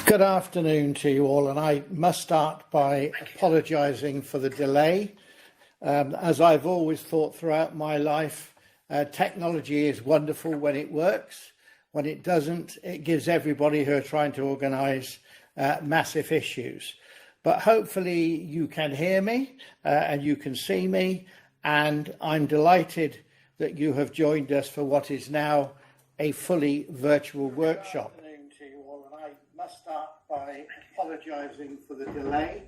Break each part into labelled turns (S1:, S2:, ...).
S1: Good afternoon to you all, and I must start by apologising for the delay. As I've always thought throughout my life, technology is wonderful when it works. When it doesn't, it gives everybody who are trying to organise massive issues. But hopefully you can hear me and you can see me, and I'm delighted that you have joined us for what is now a fully virtual workshop. Good afternoon to you all, and I must start by apologising for the delay.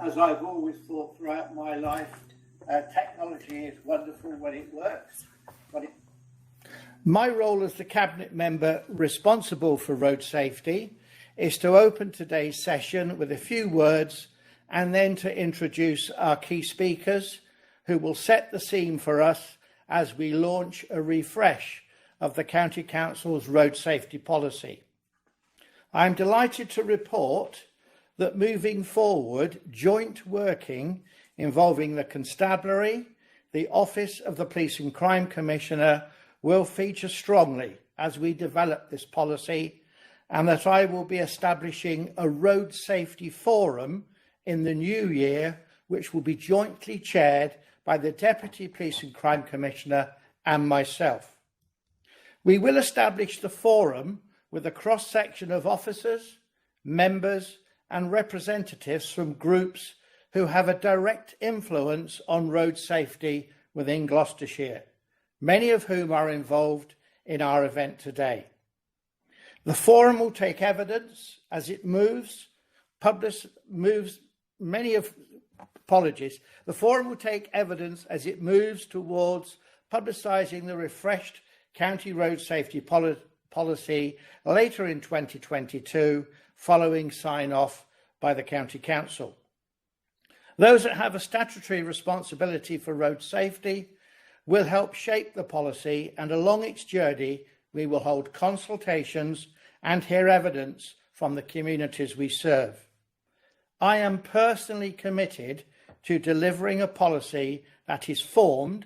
S1: As I've always thought throughout my life, technology is wonderful when it works. My role as the Cabinet member responsible for road safety is to open today's session with a few words and then to introduce our key speakers who will set the scene for us as we launch a refresh of the County Council's road safety policy. I'm delighted to report that moving forward, joint working involving the Constabulary, the Office of the Police and Crime Commissioner will feature strongly as we develop this policy, and that I will be establishing a road safety forum in the new year, which will be jointly chaired by the Deputy Police and Crime Commissioner and myself. We will establish the forum with a cross-section of officers, members and representatives from groups who have a direct influence on road safety within Gloucestershire, many of whom are involved in our event today. The forum will take evidence as it moves. The forum will take evidence as it moves towards publicising the refreshed county road safety policy later in 2022, following sign-off by the County Council. Those that have a statutory responsibility for road safety will help shape the policy, and along its journey we will hold consultations and hear evidence from the communities we serve. I am personally committed to delivering a policy that is formed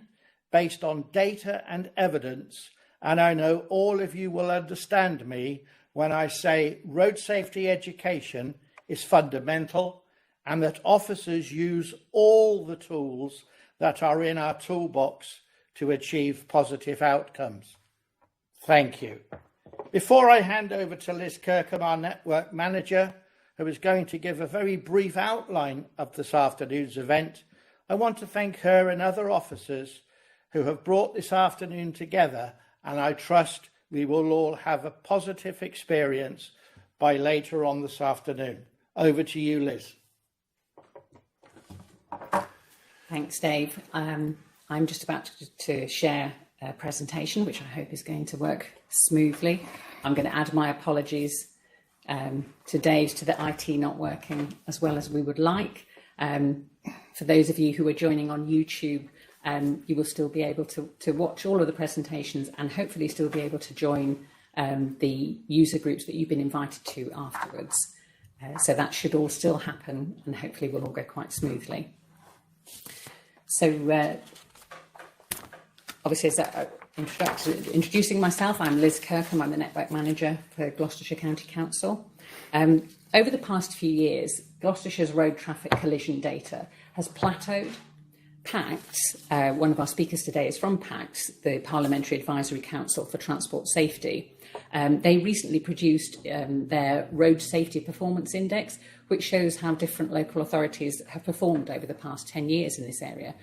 S1: based on data and evidence, and I know all of you will understand me when I say road safety education is fundamental and that officers use all the tools that are in our toolbox to achieve positive outcomes. Thank you. Before I hand over to Liz Kirkham, our network manager, who is going to give a very brief outline of this afternoon's event, I want to thank her and other officers who have brought this afternoon together, and I trust we will all have a positive experience by later on this afternoon. Over to you, Liz.
S2: Thanks, Dave. I'm just about to share a presentation, which I hope is going to work smoothly. I'm going to add my apologies to Dave to the IT not working as well as we would like. For those of you who are joining on YouTube, you will still be able to watch all of the presentations and hopefully still be able to join the user groups that you've been invited to afterwards. So that should all still happen, and hopefully will all go quite smoothly. So obviously, as introducing myself, I'm Liz Kirkham. I'm the Network Manager for Gloucestershire County Council. Over the past few years, Gloucestershire's road traffic collision data has plateaued. PACTS, one of our speakers today is from PACTS, the Parliamentary Advisory Council for Transport Safety. They recently produced their Road Safety Performance Index, which shows how different local authorities have performed over the past 10 years in this area.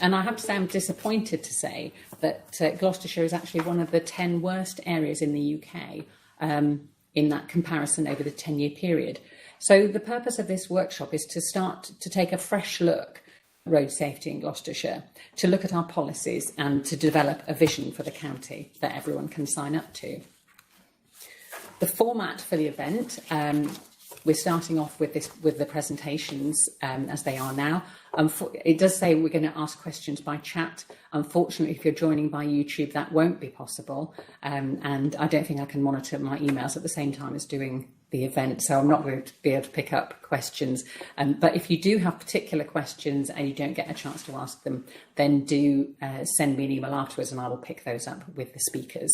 S2: And I have to say I'm disappointed to say that Gloucestershire is actually one of the 10 worst areas in the UK in that comparison over the 10-year period. So the purpose of this workshop is to start to take a fresh look road safety in Gloucestershire, to look at our policies and to develop a vision for the county that everyone can sign up to. The format for the event, we're starting off with the presentations as they are now. It does say we're going to ask questions by chat. Unfortunately, if you're joining by YouTube, that won't be possible. And I don't think I can monitor my emails at the same time as doing the event, so I'm not going to be able to pick up questions. But if you do have particular questions and you don't get a chance to ask them, then do send me an email afterwards and I will pick those up with the speakers.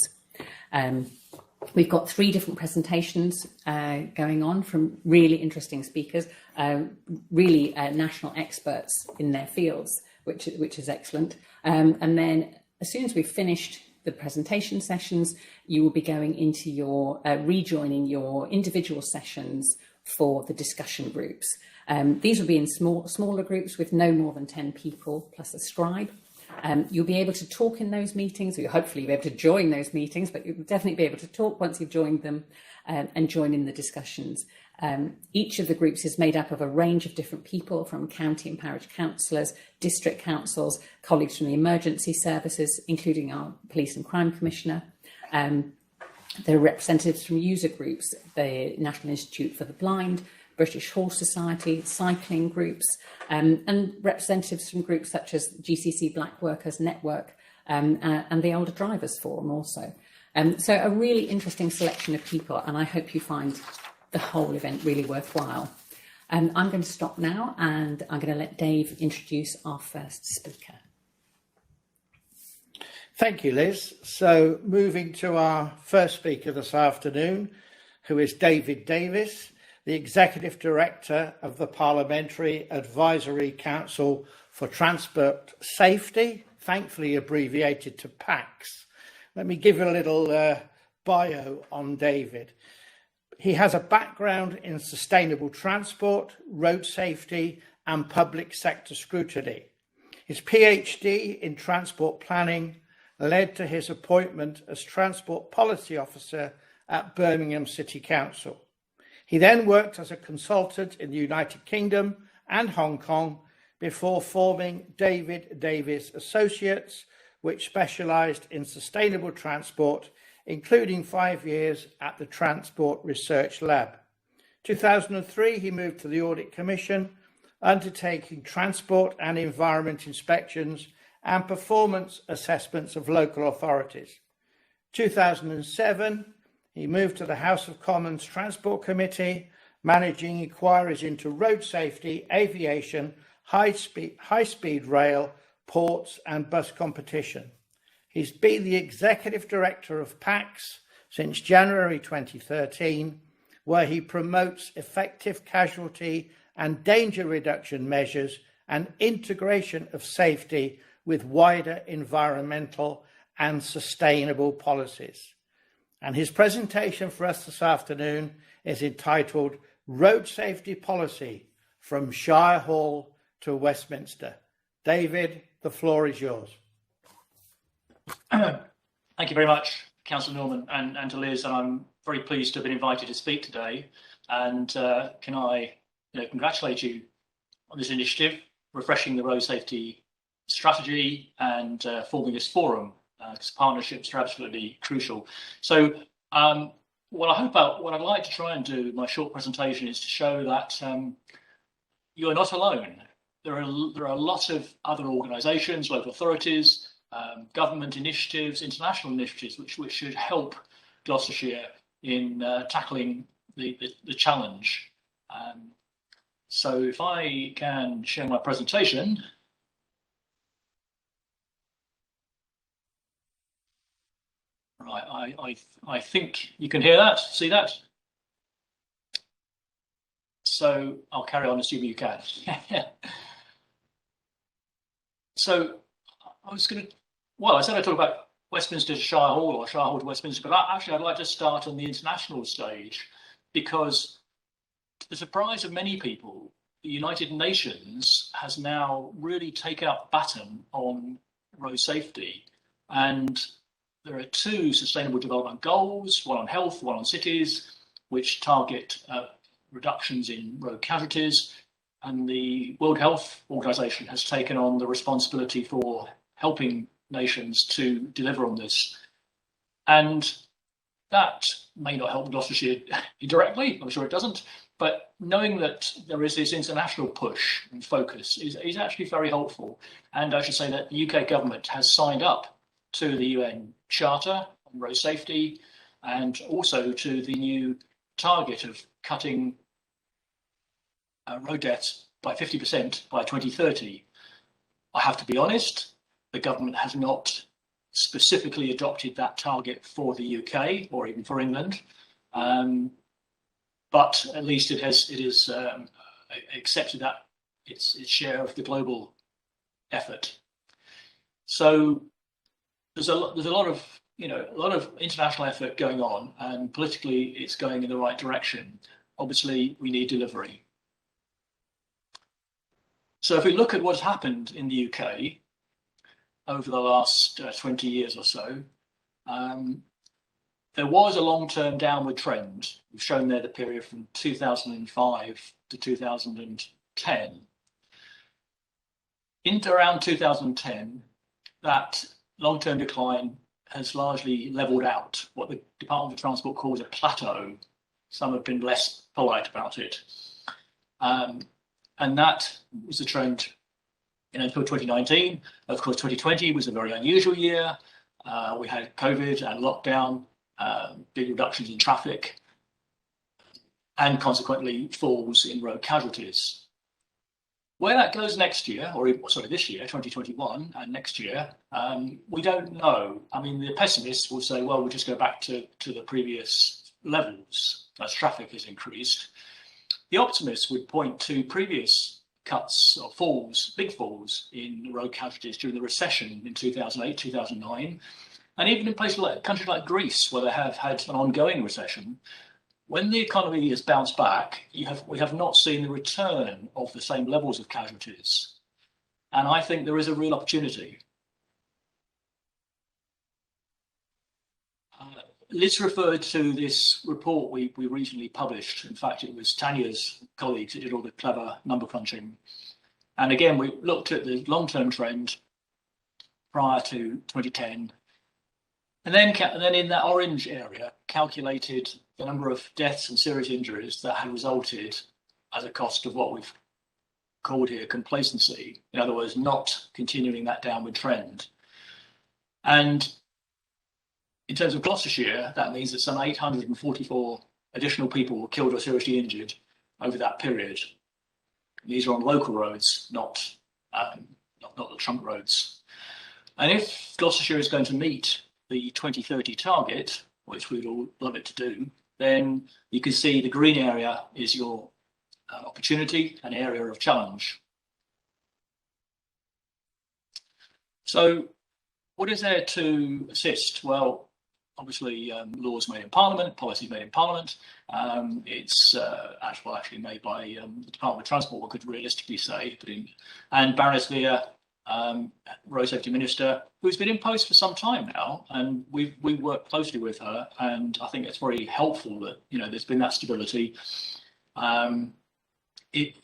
S2: We've got 3 different presentations going on from really interesting speakers, really national experts in their fields, which is excellent. And then as soon as we've finished the presentation sessions, you will be going into your rejoining your individual sessions for the discussion groups. These will be in smaller groups with no more than 10 people plus a scribe. You'll be able to talk in those meetings, or you'll hopefully be able to join those meetings, but you'll definitely be able to talk once you've joined them and join in the discussions. Each of the groups is made up of a range of different people, from county and parish councillors, district councils, colleagues from the emergency services, including our police and crime commissioner. There are representatives from user groups, the National Institute for the Blind, British Horse Society, cycling groups, and representatives from groups such as GCC Black Workers Network and the Older Drivers Forum also. So a really interesting selection of people, and I hope you find the whole event really worthwhile. I'm going to stop now, and I'm going to let Dave introduce our first speaker.
S1: Thank you, Liz. So moving to our first speaker this afternoon, who is David Davis, the Executive Director of the Parliamentary Advisory Council for Transport Safety, thankfully abbreviated to PACS. Let me give you a little bio on David. He has a background in sustainable transport, road safety and public sector scrutiny. His PhD in transport planning led to his appointment as Transport Policy Officer at Birmingham City Council. He then worked as a consultant in the United Kingdom and Hong Kong before forming David Davis Associates, which specialised in sustainable transport, including 5 years at the Transport Research Lab. 2003, he moved to the Audit Commission, undertaking transport and environment inspections and performance assessments of local authorities. 2007, he moved to the House of Commons Transport Committee, managing inquiries into road safety, aviation, high-speed rail, ports and bus competition. He's been the Executive Director of PACS since January 2013, where he promotes effective casualty and danger reduction measures and integration of safety with wider environmental and sustainable policies. And his presentation for us this afternoon is entitled Road Safety Policy from Shire Hall to Westminster. David, the floor is yours.
S3: Thank you very much, Councillor Norman, and to Liz, and I'm very pleased to have been invited to speak today. And can I congratulate you on this initiative, refreshing the road safety strategy and forming this forum, because partnerships are absolutely crucial. So what I'd like to try and do in my short presentation is to show that you are not alone. There are a lot of other organisations, local authorities, government initiatives, international initiatives, which should help Gloucestershire in tackling the challenge. So if I can share my presentation. Right, I think you can hear that, see that? So I'll carry on assuming you can. So I said I'd talk about Westminster to Shire Hall or Shire Hall to Westminster, but actually I'd like to start on the international stage, because to the surprise of many people, the United Nations has now really taken up the baton on road safety. And there are 2 sustainable development goals, one on health, one on cities, which target reductions in road casualties. And the World Health Organization has taken on the responsibility for helping nations to deliver on this. And that may not help Gloucestershire directly, I'm sure it doesn't, but knowing that there is this international push and focus is actually very helpful. And I should say that the UK government has signed up to the UN Charter on road safety, and also to the new target of cutting road deaths by 50% by 2030. I have to be honest, the government has not specifically adopted that target for the UK or even for England, but at least it has accepted that its share of the global effort. So there's a lot of international effort going on, and politically it's going in the right direction. Obviously, we need delivery. So if we look at what's happened in the UK over the last 20 years or so, there was a long-term downward trend. We've shown there the period from 2005 to 2010. Into around 2010, that long-term decline has largely leveled out, what the Department of Transport calls a plateau. Some have been less polite about it. And that was the trend until 2019. Of course, 2020 was a very unusual year. We had COVID and lockdown, big reductions in traffic, and consequently falls in road casualties. Where that goes next year, this year, 2021, and next year, we don't know. I mean, the pessimists will say, well, we'll just go back to the previous levels as traffic has increased. The optimists would point to previous cuts or falls, big falls in road casualties during the recession in 2008, 2009, and even in places like countries like Greece, where they have had an ongoing recession. When the economy has bounced back, we have not seen the return of the same levels of casualties. And I think there is a real opportunity. Liz referred to this report we recently published. In fact, it was Tanya's colleagues that did all the clever number crunching. And again, we looked at the long-term trend prior to 2010. And then in that orange area, calculated the number of deaths and serious injuries that had resulted as a cost of what we've called here complacency. In other words, not continuing that downward trend. And in terms of Gloucestershire, that means that some 844 additional people were killed or seriously injured over that period. These are on local roads, not the trunk roads. And if Gloucestershire is going to meet the 2030 target, which we'd all love it to do, then you can see the green area is your opportunity, an area of challenge. So what is there to assist? Well, obviously, laws made in Parliament, policies made in Parliament. It's actually made by the Department of Transport, one could realistically say, and Baroness Veer, Road Safety Minister, who's been in post for some time now, and we work closely with her, and I think it's very helpful that there's been that stability. It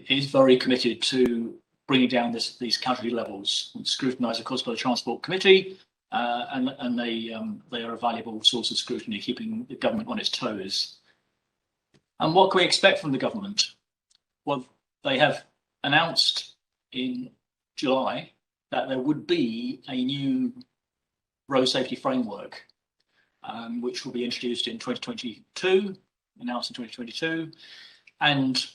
S3: is very committed to bringing down these casualty levels, scrutinised, of course, by the Transport Committee. And they are a valuable source of scrutiny, keeping the government on its toes. And what can we expect from the government? Well, they have announced in July that there would be a new road safety framework, which will be introduced in 2022, announced in 2022. And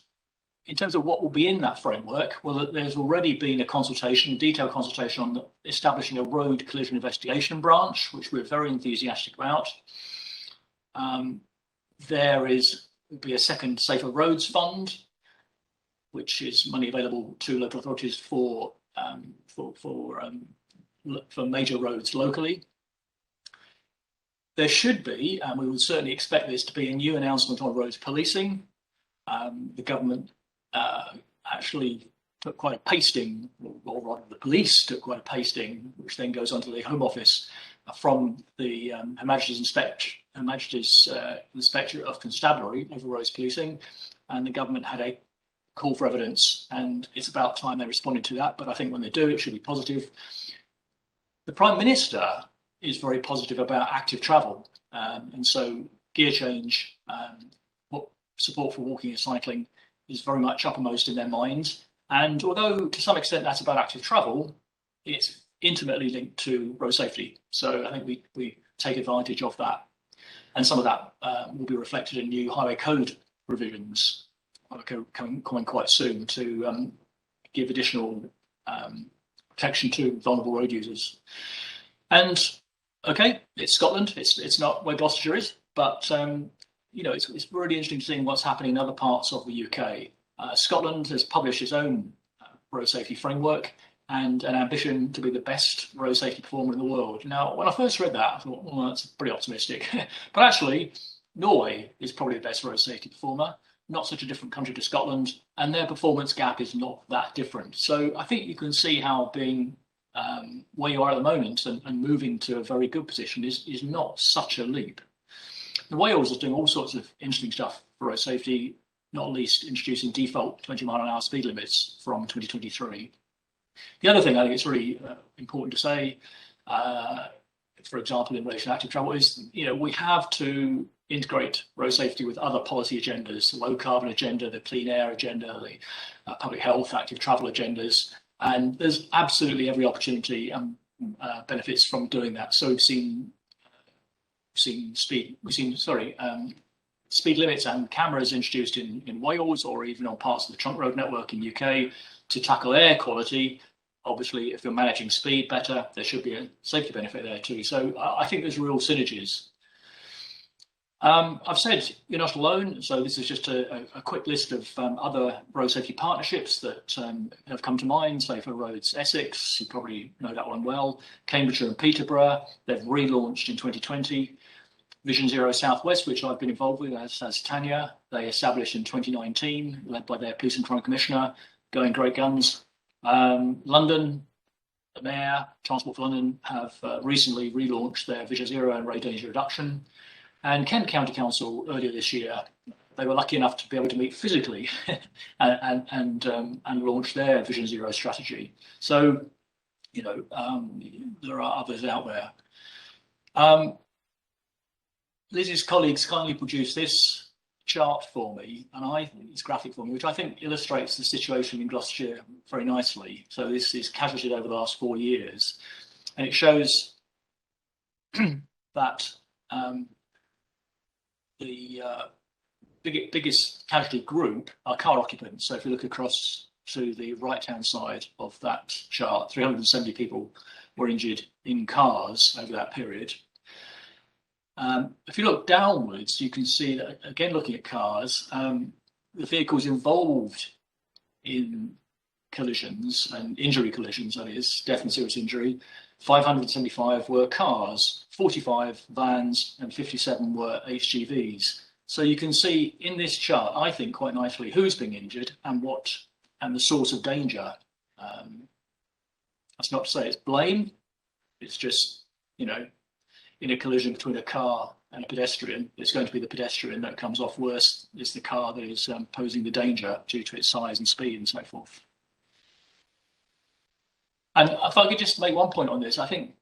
S3: in terms of what will be in that framework, well, there's already been a detailed consultation on establishing a road collision investigation branch, which we're very enthusiastic about. There will be a second Safer Roads Fund, which is money available to local authorities for major roads locally. There should be, and we would certainly expect this to be, a new announcement on roads policing. The government actually took quite a pasting, or rather the police took quite a pasting, which then goes onto the Home Office from the Her Majesty's Inspector of Constabulary over roads policing, and the government had a call for evidence, and it's about time they responded to that, but I think when they do, it should be positive. The Prime Minister is very positive about active travel, and so gear change, support for walking and cycling is very much uppermost in their minds. And although to some extent that's about active travel, it's intimately linked to road safety. So I think we take advantage of that. And some of that will be reflected in new highway code revisions coming quite soon to give additional protection to vulnerable road users. And okay, it's Scotland. It's not where Gloucestershire is, but it's really interesting to see what's happening in other parts of the UK. Scotland has published its own road safety framework and an ambition to be the best road safety performer in the world. Now, when I first read that, I thought, well, that's pretty optimistic. But actually, Norway is probably the best road safety performer, not such a different country to Scotland, and their performance gap is not that different. So I think you can see how being where you are at the moment and moving to a very good position is not such a leap. And Wales is doing all sorts of interesting stuff for road safety, not least introducing default 20-mile-an-hour speed limits from 2023. The other thing I think it's really important to say, for example, in relation to active travel, is we have to integrate road safety with other policy agendas, the low carbon agenda, the clean air agenda, the public health, active travel agendas, and there's absolutely every opportunity and benefits from doing that. So we've seen speed limits and cameras introduced in Wales or even on parts of the trunk road network in UK to tackle air quality. Obviously, if you're managing speed better, there should be a safety benefit there too. So I think there's real synergies. I've said you're not alone, so this is just a quick list of other road safety partnerships that have come to mind. Safer Roads Essex, you probably know that one well. Cambridgeshire and Peterborough, they've relaunched in 2020. Vision Zero Southwest, which I've been involved with as Tanya, they established in 2019, led by their Police and Crime Commissioner, going great guns. London, the Mayor, Transport for London have recently relaunched their Vision Zero and road danger reduction. And Kent County Council earlier this year, they were lucky enough to be able to meet physically and launch their Vision Zero strategy. So, there are others out there. Liz's colleagues kindly produced this chart for me, and it's graphic for me, which I think illustrates the situation in Gloucestershire very nicely. So this is casualties over the last 4 years, and it shows that the biggest casualty group are car occupants. So if you look across to the right-hand side of that chart, 370 people were injured in cars over that period. If you look downwards, you can see that, again, looking at cars, the vehicles involved in collisions and injury collisions, that is, death and serious injury, 575 were cars, 45 vans, and 57 were HGVs. So you can see in this chart, I think, quite nicely who's being injured and the source of danger. That's not to say it's blame. It's just, in a collision between a car and a pedestrian, it's going to be the pedestrian that comes off worse. It's the car that is posing the danger due to its size and speed and so forth. And if I could just make one point on this, I think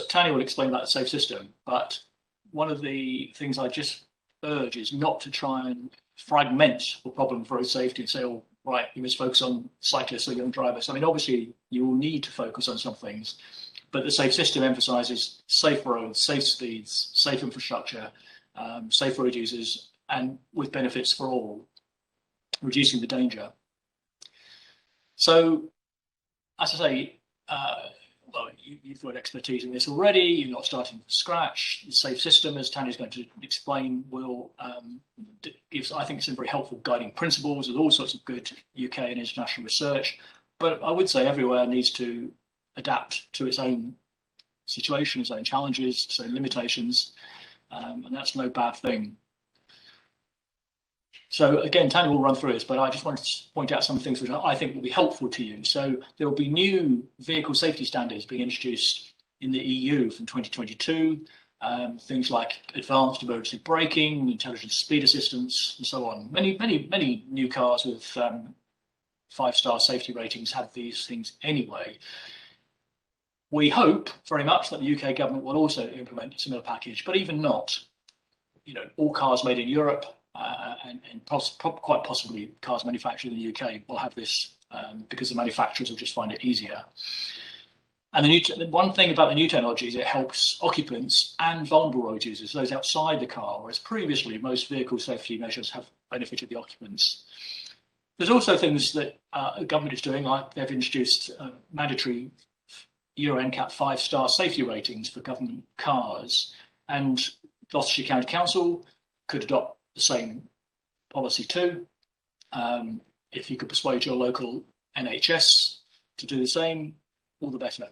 S3: Tanya will explain about the safe system, but one of the things I just urge is not to try and fragment the problem for road safety and say, oh, right, you must focus on cyclists or young drivers. I mean, obviously, you will need to focus on some things, but the safe system emphasises safe roads, safe speeds, safe infrastructure, safe road users, and with benefits for all, reducing the danger. So, as I say, you've got expertise in this already. You're not starting from scratch. The safe system, as Tanya's going to explain, will give, I think, some very helpful guiding principles with all sorts of good UK and international research. But I would say everywhere needs to adapt to its own situation, its own challenges, its own limitations, and that's no bad thing. So again, Tanya will run through this, but I just wanted to point out some things which I think will be helpful to you. So there will be new vehicle safety standards being introduced in the EU from 2022, things like advanced emergency braking, intelligent speed assistance, and so on. Many new cars with 5-star safety ratings have these things anyway. We hope very much that the UK government will also implement a similar package, but even not, all cars made in Europe and quite possibly cars manufactured in the UK will have this because the manufacturers will just find it easier. And the one thing about the new technology is it helps occupants and vulnerable road users, those outside the car, whereas previously most vehicle safety measures have benefited the occupants. There's also things that the government is doing, like they've introduced mandatory Euro NCAP 5-star safety ratings for government cars, and Gloucestershire County Council could adopt the same policy too. If you could persuade your local NHS to do the same, all the better.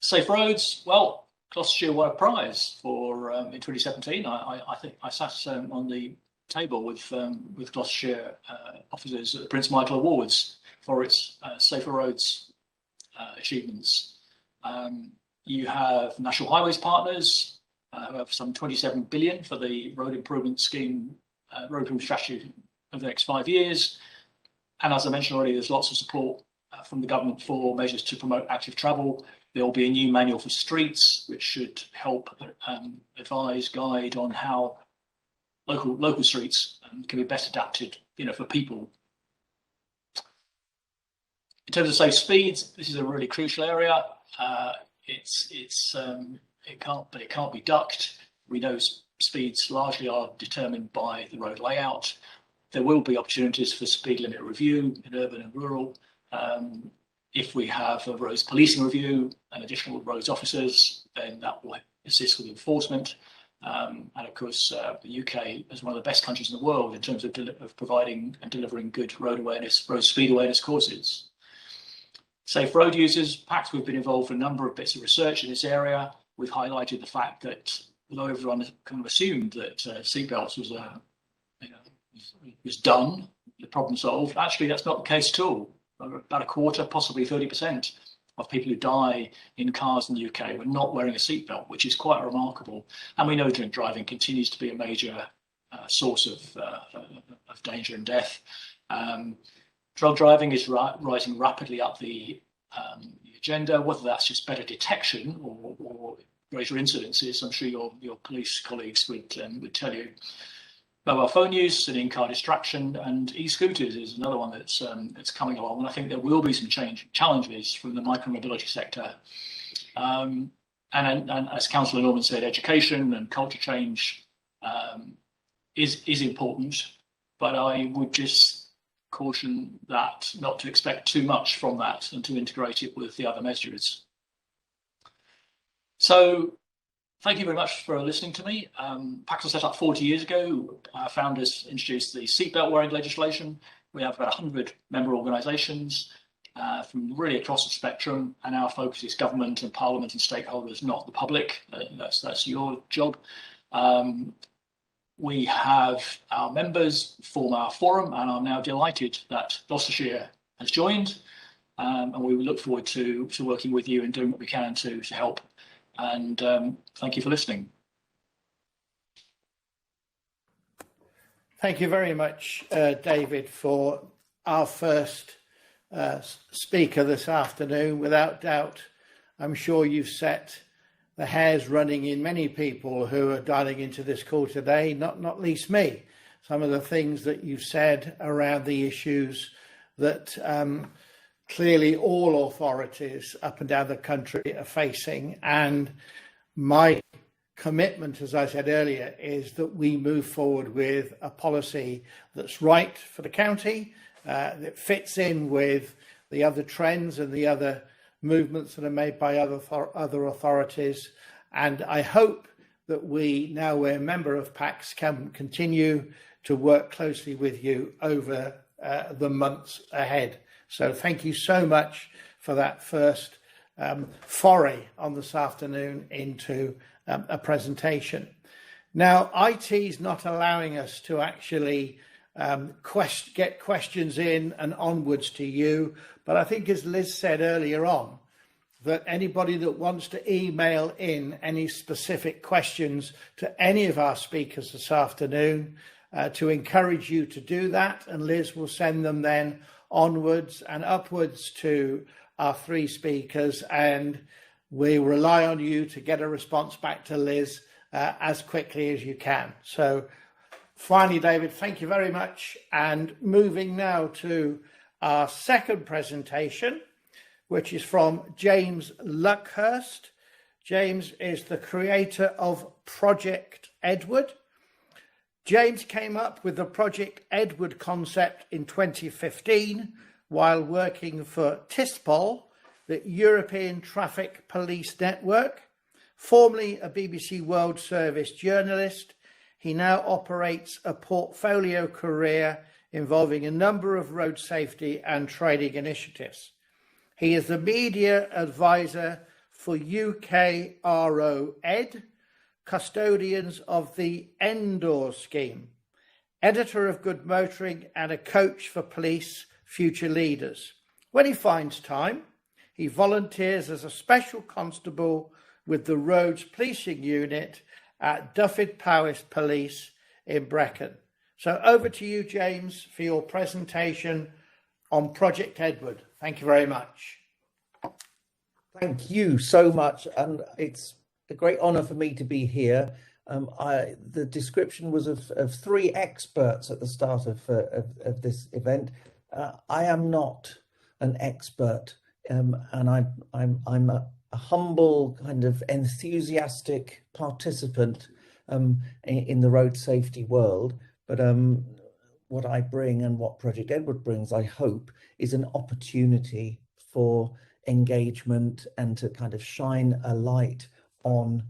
S3: Safe roads, well, Gloucestershire won a prize for in 2017. I think I sat on the table with Gloucestershire officers at the Prince Michael Awards for its safer roads achievements. You have National Highways Partners who have some 27 billion for the road improvement scheme, road improvement strategy over the next 5 years. And as I mentioned already, there's lots of support from the government for measures to promote active travel. There will be a new manual for streets, which should help advise, guide on how local streets can be best adapted, for people. In terms of safe speeds, this is a really crucial area. It can't be ducked. We know speeds largely are determined by the road layout. There will be opportunities for speed limit review in urban and rural. If we have a roads policing review and additional roads officers, then that will assist with enforcement. And of course, the UK is one of the best countries in the world in terms of providing and delivering good road speed awareness courses. Safe road users, perhaps we've been involved in a number of bits of research in this area. We've highlighted the fact that although everyone kind of assumed that seatbelts was done, the problem solved, actually that's not the case at all. About a quarter, possibly 30% of people who die in cars in the UK were not wearing a seatbelt, which is quite remarkable. And we know drink driving continues to be a major source of danger and death. Drug driving is rising rapidly up the agenda, whether that's just better detection or greater incidences. I'm sure your police colleagues would tell you. Mobile phone use and in-car distraction, and e-scooters is another one that's coming along. And I think there will be some challenges from the micromobility sector. And as Councillor Norman said, education and culture change is important, but I would just caution that not to expect too much from that and to integrate it with the other measures. So, thank you very much for listening to me. PACS was set up 40 years ago. Our founders introduced the seatbelt wearing legislation. We have about 100 member organisations from really across the spectrum, and our focus is government and Parliament and stakeholders, not the public. That's your job. We have our members form our forum, and I'm now delighted that Gloucestershire has joined, and we look forward to working with you and doing what we can to help. And thank you for listening.
S1: Thank you very much, David, for our first speaker this afternoon. Without doubt, I'm sure you've set the hairs running in many people who are dialing into this call today, not least me. Some of the things that you've said around the issues that clearly all authorities up and down the country are facing, and my commitment, as I said earlier, is that we move forward with a policy that's right for the county, that fits in with the other trends and the other movements that are made by other authorities. And I hope that we, now we're a member of PACS, can continue to work closely with you over the months ahead. So thank you so much for that first foray on this afternoon into a presentation. Now, IT is not allowing us to actually get questions in and onwards to you, but I think, as Liz said earlier on, that anybody that wants to email in any specific questions to any of our speakers this afternoon, to encourage you to do that, and Liz will send them then onwards and upwards to our three speakers, and we rely on you to get a response back to Liz as quickly as you can. So finally, David, thank you very much. And moving now to our second presentation, which is from James Luckhurst. James is the creator of Project Edward. James came up with the Project Edward concept in 2015 while working for TISPOL, the European Traffic Police Network. Formerly a BBC World Service journalist, he now operates a portfolio career involving a number of road safety and training initiatives. He is the media advisor for UKRO Ed, custodians of the Endor scheme, editor of Good Motoring and a coach for police future leaders. When he finds time, he volunteers as a special constable with the Roads Policing Unit at Dyfed-Powys Police in Brecon. So over to you, James, for your presentation on Project Edward. Thank you very much.
S4: Thank you so much, and it's a great honour for me to be here. The description was of three experts at the start of this event. I am not an expert, and I'm a humble kind of enthusiastic participant in the road safety world. But what I bring and what Project Edward brings, I hope, is an opportunity for engagement and to kind of shine a light on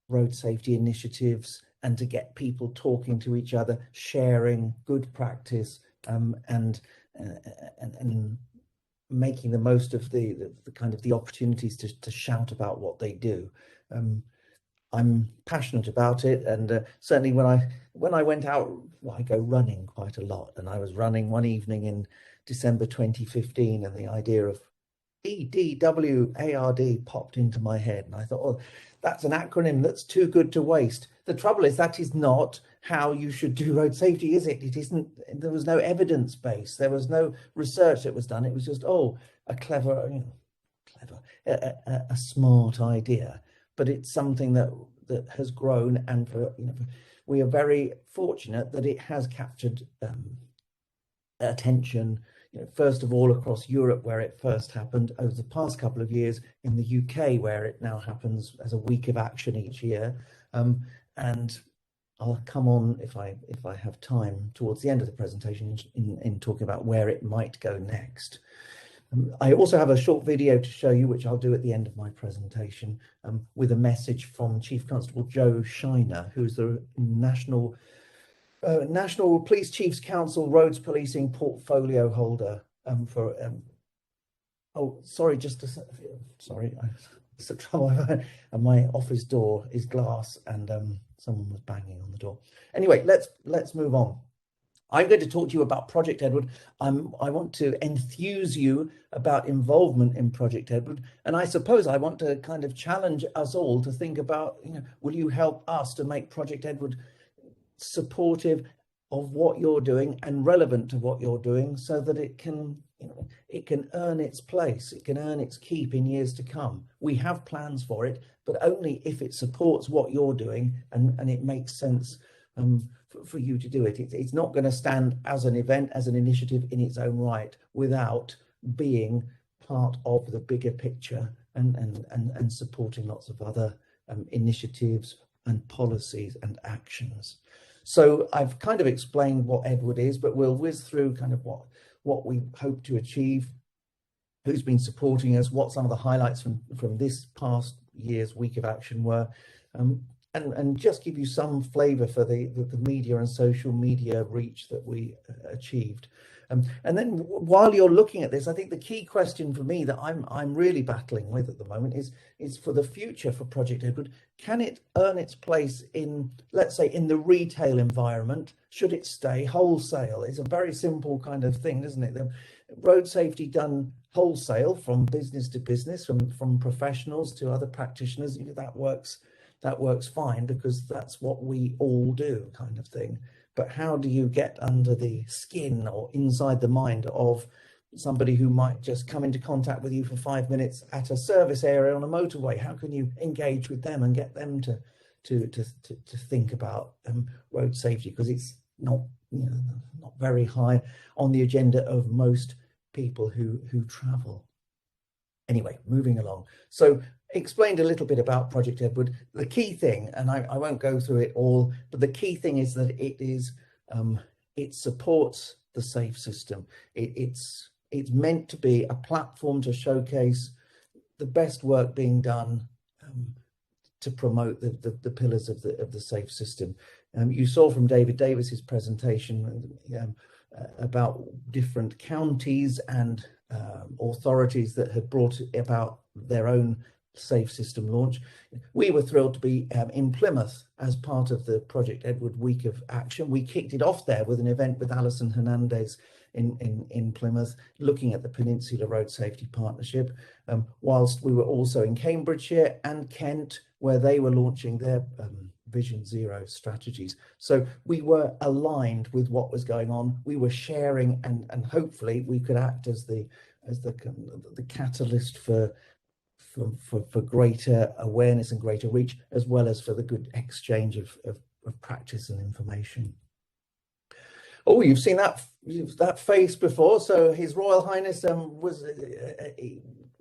S4: road safety initiatives and to get people talking to each other, sharing good practice, and making the most of the kind of the opportunities to shout about what they do. I'm passionate about it, and certainly when I went out, well, I go running quite a lot, and I was running one evening in December 2015, and the idea of EDWARD popped into my head, and I thought, oh, that's an acronym that's too good to waste. The trouble is that is not how you should do road safety, is it? It isn't. There was no evidence base. There was no research that was done. It was just, oh, a a smart idea. But it's something that has grown, and we are very fortunate that it has captured attention. First of all, across Europe, where it first happened, over the past couple of years in the UK, where it now happens as a week of action each year. And I'll come on, if I have time, towards the end of the presentation in talking about where it might go next. I also have a short video to show you, which I'll do at the end of my presentation, with a message from Chief Constable Joe Shiner, who's the National Police Chiefs Council Roads Policing Portfolio Holder oh, sorry, it's the trouble. And my office door is glass, and someone was banging on the door. Anyway, let's move on. I'm going to talk to you about Project Edward. I want to enthuse you about involvement in Project Edward, and I suppose I want to kind of challenge us all to think about, will you help us to make Project Edward supportive of what you're doing and relevant to what you're doing, so that it can earn its place, it can earn its keep in years to come. We have plans for it, but only if it supports what you're doing and it makes sense for you to do it. It's not going to stand as an event, as an initiative in its own right, without being part of the bigger picture and supporting lots of other initiatives and policies and actions. So I've kind of explained what Edward is, but we'll whiz through kind of what we hope to achieve, who's been supporting us, what some of the highlights from this past year's week of action were, and just give you some flavour for the media and social media reach that we achieved. And then while you're looking at this, I think the key question for me that I'm really battling with at the moment is for the future for Project Edward. Can it earn its place in, let's say, in the retail environment? Should it stay wholesale? It's a very simple kind of thing, isn't it? The road safety done wholesale, from business to business, from professionals to other practitioners, that works fine, because that's what we all do, kind of thing. But how do you get under the skin or inside the mind of somebody who might just come into contact with you for 5 minutes at a service area on a motorway? How can you engage with them and get them to think about road safety? Because it's not very high on the agenda of most people who travel. Anyway, moving along. So explained a little bit about Project Edward. The key thing, and I won't go through it all, but the key thing is that it supports the SAFE system. It's meant to be a platform to showcase the best work being done to promote the pillars of the safe system. You saw from David Davis's presentation about different counties and authorities that had brought about their own safe system launch. We were thrilled to be in Plymouth as part of the Project Edward Week of Action. We kicked it off there with an event with Alison Hernandez in Plymouth, looking at the Peninsula Road Safety Partnership, whilst we were also in Cambridgeshire and Kent, where they were launching their Vision Zero strategies. So we were aligned with what was going on. We were sharing, and hopefully we could act as the catalyst for greater awareness and greater reach, as well as for the good exchange of practice and information. Oh, you've seen that face before. So His Royal Highness was,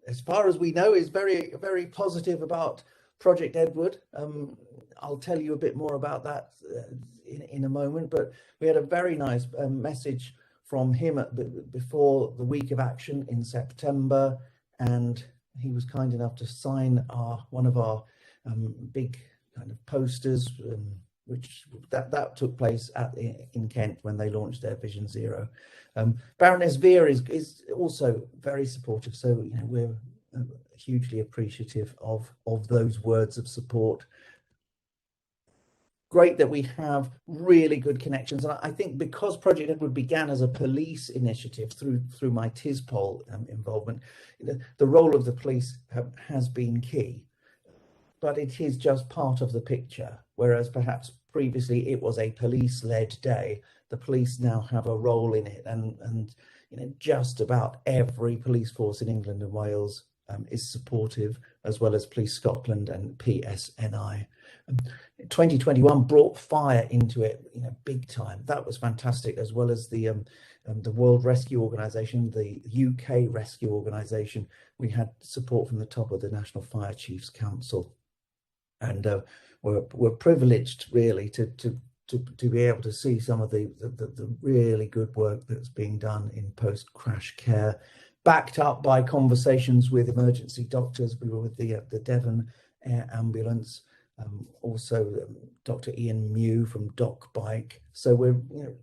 S4: as far as we know, is very, very positive about Project Edward. I'll tell you a bit more about that in a moment, but we had a very nice message from him before the Week of Action in September, and he was kind enough to sign one of our big kind of posters, which that took place in Kent when they launched their Vision Zero. Baroness Veer is also very supportive, so we're hugely appreciative of those words of support. Great that we have really good connections, and I think because Project Edward began as a police initiative through my TISPOL involvement, the role of the police has been key, but it is just part of the picture. Whereas perhaps previously it was a police-led day, the police now have a role in it, and just about every police force in England and Wales is supportive, as well as Police Scotland and PSNI. 2021 brought fire into it, big time. That was fantastic, as well as the World Rescue Organisation, the UK Rescue Organisation. We had support from the top of the National Fire Chiefs Council, and we're privileged really to be able to see some of the really good work that's being done in post-crash care, backed up by conversations with emergency doctors. We were with the Devon Air Ambulance, also Dr. Ian Mew from Doc Bike. So we're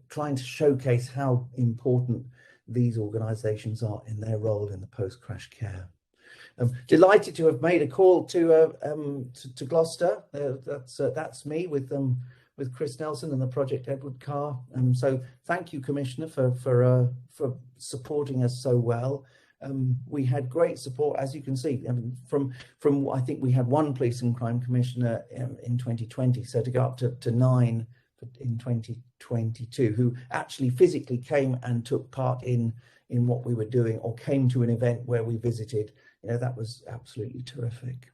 S4: trying to showcase how important these organisations are in their role in the post-crash care. Delighted to have made a call to Gloucester. That's me with Chris Nelson and the Project Edward car. So thank you, Commissioner, for supporting us so well. We had great support, as you can see, from I think we had one police and crime commissioner in 2020, so to go up to 9 in 2022, who actually physically came and took part in what we were doing, or came to an event where we visited. That was absolutely terrific.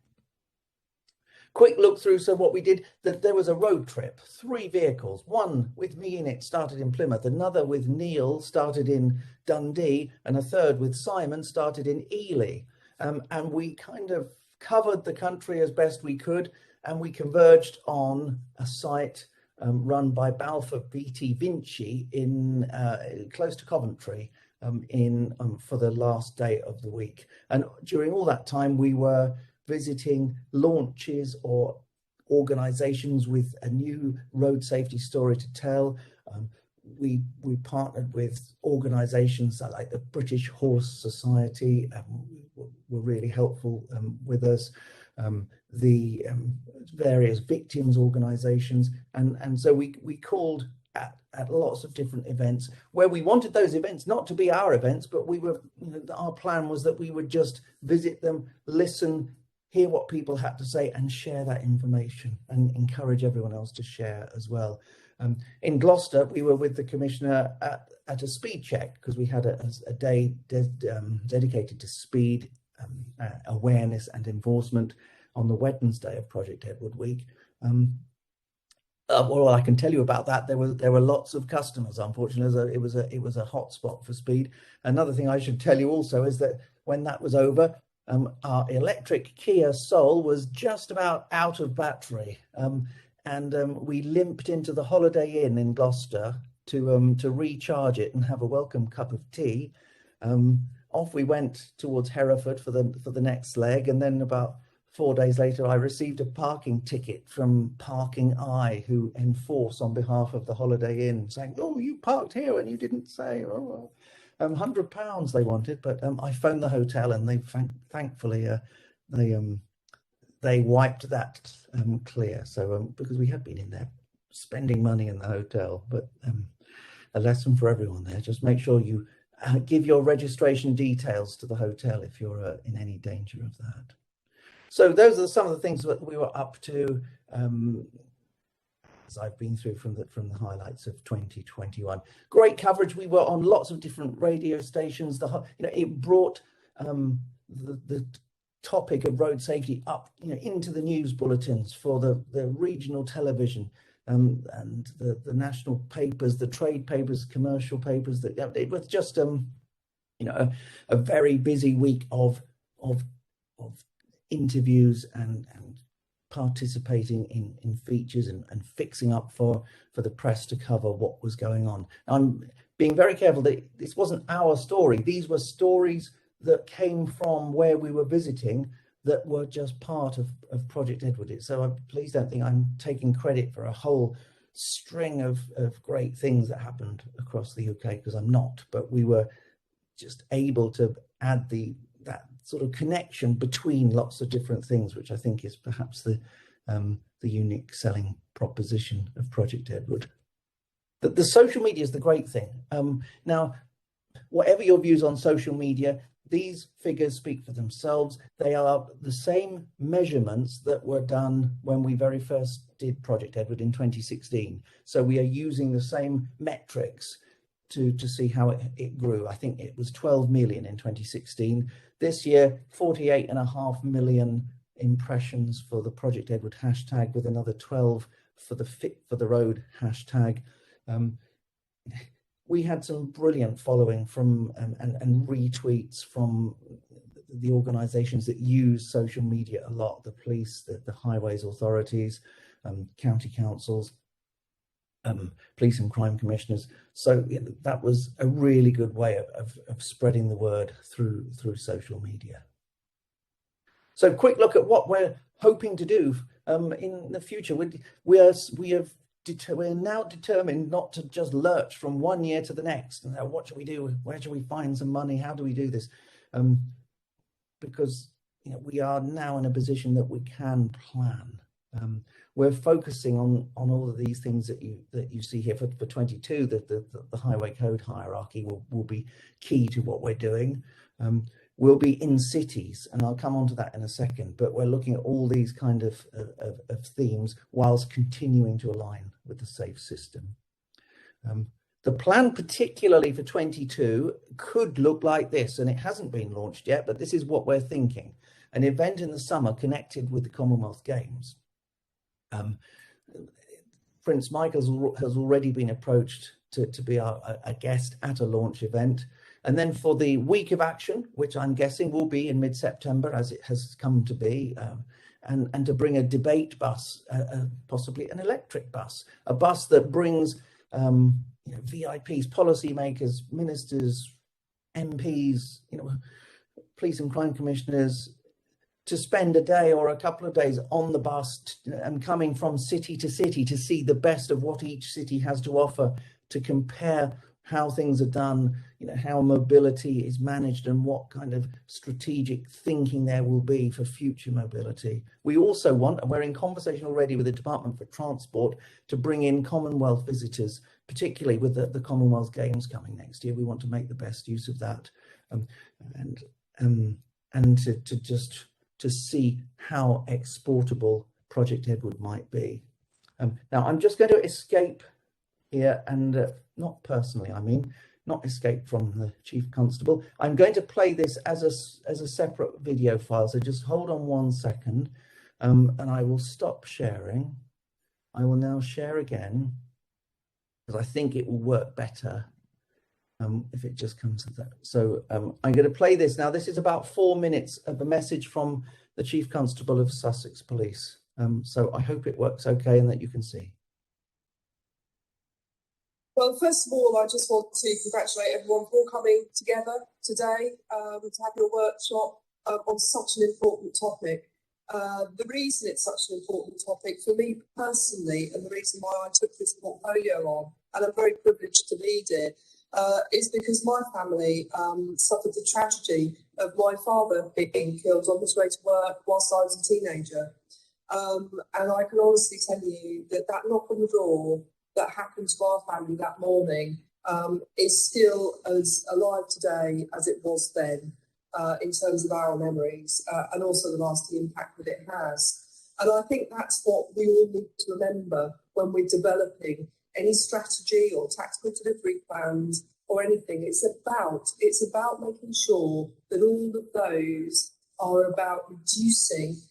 S4: Quick look through. So what we did, that there was a road trip, 3 vehicles, one with me in it started in Plymouth, another with Neil started in Dundee, and a third with Simon started in Ely. And we kind of covered the country as best we could, and we converged on a site run by Balfour BT Vinci in close to Coventry for the last day of the week. And during all that time, we were visiting launches or organisations with a new road safety story to tell. We partnered with organisations like the British Horse Society, were really helpful with us. The various victims organisations, and so we called at lots of different events where we wanted those events not to be our events, but we were, our plan was that we would just visit them, listen, hear what people had to say, and share that information, and encourage everyone else to share as well. In Gloucester, we were with the Commissioner at a speed check, because we had a day dedicated to speed awareness and enforcement on the Wednesday of Project Edward Week. Well, I can tell you about that. There were lots of customers. Unfortunately, it was a hot spot for speed. Another thing I should tell you also is that when that was over, our electric Kia Soul was just about out of battery, and we limped into the Holiday Inn in Gloucester to recharge it and have a welcome cup of tea. On off we went towards Hereford for the next leg, and then about 4 days later I received a parking ticket from Parking Eye, who enforce on behalf of the Holiday Inn, saying, "Oh, you parked here and you didn't say." Oh, well. £100 they wanted, but I phoned the hotel, and they thankfully they wiped that clear. So because we had been in there spending money in the hotel, but a lesson for everyone there: just make sure you give your registration details to the hotel if you're in any danger of that. So those are some of the things that we were up to as I've been through from the highlights of 2021. Great coverage. We were on lots of different radio stations. It brought the topic of road safety up, into the news bulletins for the regional television, and the national papers, the trade papers, commercial papers. It was just a very busy week of interviews and participating in features and fixing up for the press to cover what was going on. I'm being very careful that this wasn't our story. These were stories that came from where we were visiting that were just part of Project Edward. So please don't think I'm taking credit for a whole string of great things that happened across the UK, because I'm not, but we were just able to add that sort of connection between lots of different things, which I think is perhaps the unique selling proposition of Project Edward. The social media is the great thing. Now, whatever your views on social media, these figures speak for themselves. They are the same measurements that were done when we very first did Project Edward in 2016. So we are using the same metrics to see how it grew. I think it was 12 million in 2016. This year, 48.5 million impressions for the Project Edward hashtag, with another 12 for the Fit for the Road hashtag. We had some brilliant following from and retweets from the organisations that use social media a lot: the police, the highways authorities, county councils, police and crime commissioners. So that was a really good way of spreading the word through social media. So quick look at what we're hoping to do in the future. We're now determined not to just lurch from one year to the next and what should we do? Where should we find some money? How do we do this? Because we are now in a position that we can plan. We're focusing on all of these things that you see here for 22. The highway code hierarchy will be key to what we're doing. We'll be in cities, and I'll come on to that in a second, but we're looking at all these kind of themes whilst continuing to align with the SAFE system. The plan, particularly for 22, could look like this, and it hasn't been launched yet, but this is what we're thinking: an event in the summer connected with the Commonwealth Games. Prince Michael has already been approached to be a guest at a launch event. And then for the week of action, which I'm guessing will be in mid-September, as it has come to be, and to bring a debate bus, possibly an electric bus, a bus that brings VIPs, policymakers, ministers, MPs, police and crime commissioners, to spend a day or a couple of days on the bus and coming from city to city to see the best of what each city has to offer, to compare how things are done, how mobility is managed, and what kind of strategic thinking there will be for future mobility. We also want, and we're in conversation already with the Department for Transport, to bring in Commonwealth visitors, particularly with the Commonwealth Games coming next year. We want to make the best use of that, and to see how exportable Project Edward might be. Now, I'm just going to escape here, and not personally, not escape from the Chief Constable. I'm going to play this as a separate video file, so just hold on 1 second, and I will stop sharing. I will now share again, because I think it will work better if it just comes to that. So I'm going to play this now. This is about 4 minutes of a message from the Chief Constable of Sussex Police. So I hope it works okay and that you can see.
S5: Well, first of all, I just want to congratulate everyone for coming together today to have your workshop on such an important topic. The reason it's such an important topic for me personally, and the reason why I took this portfolio on, and I'm very privileged to lead it, is because my family suffered the tragedy of my father being killed on his way to work whilst I was a teenager. And I can honestly tell you that that knock on the door that happened to our family that morning is still as alive today as it was then, in terms of our memories and also the lasting impact that it has. And I think that's what we all need to remember when we're developing any strategy or tactical delivery plans or anything. It's about making sure that all of those are about reducing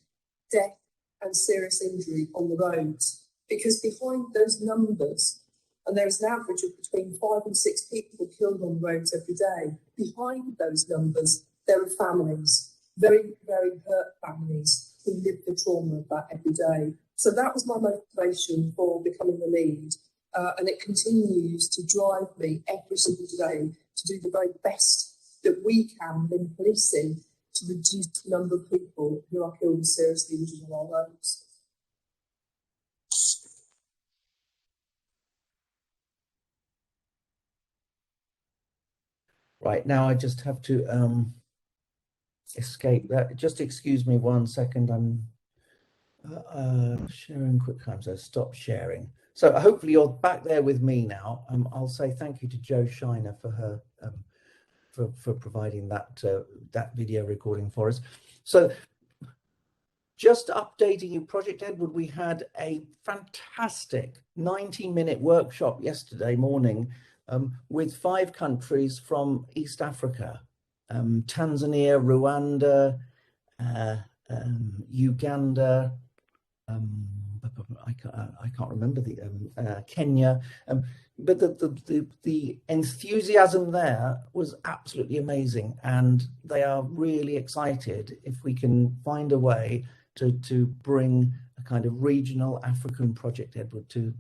S5: death and serious injury on the roads. Because behind those numbers, and there's an average of between 5 and 6 people killed on the roads every day, behind those numbers, there are families, very, very hurt families who live the trauma of that every day. So that was my motivation for becoming the lead. And it continues to drive me every single day to do the very best that we can in policing to reduce the number of people who are killed and seriously injured on our roads.
S4: Right, now I just have to escape that. Just excuse me 1 second. I'm sharing QuickTime, so stop sharing. So hopefully you're back there with me now. I'll say thank you to Jo Shiner for her for providing that that video recording for us. So just updating you, Project Edward, we had a fantastic 90-minute workshop yesterday morning with 5 countries from East Africa, Tanzania, Rwanda, Uganda, I can't remember the Kenya, but the enthusiasm there was absolutely amazing, and they are really excited if we can find a way to bring a kind of regional African Project Edward to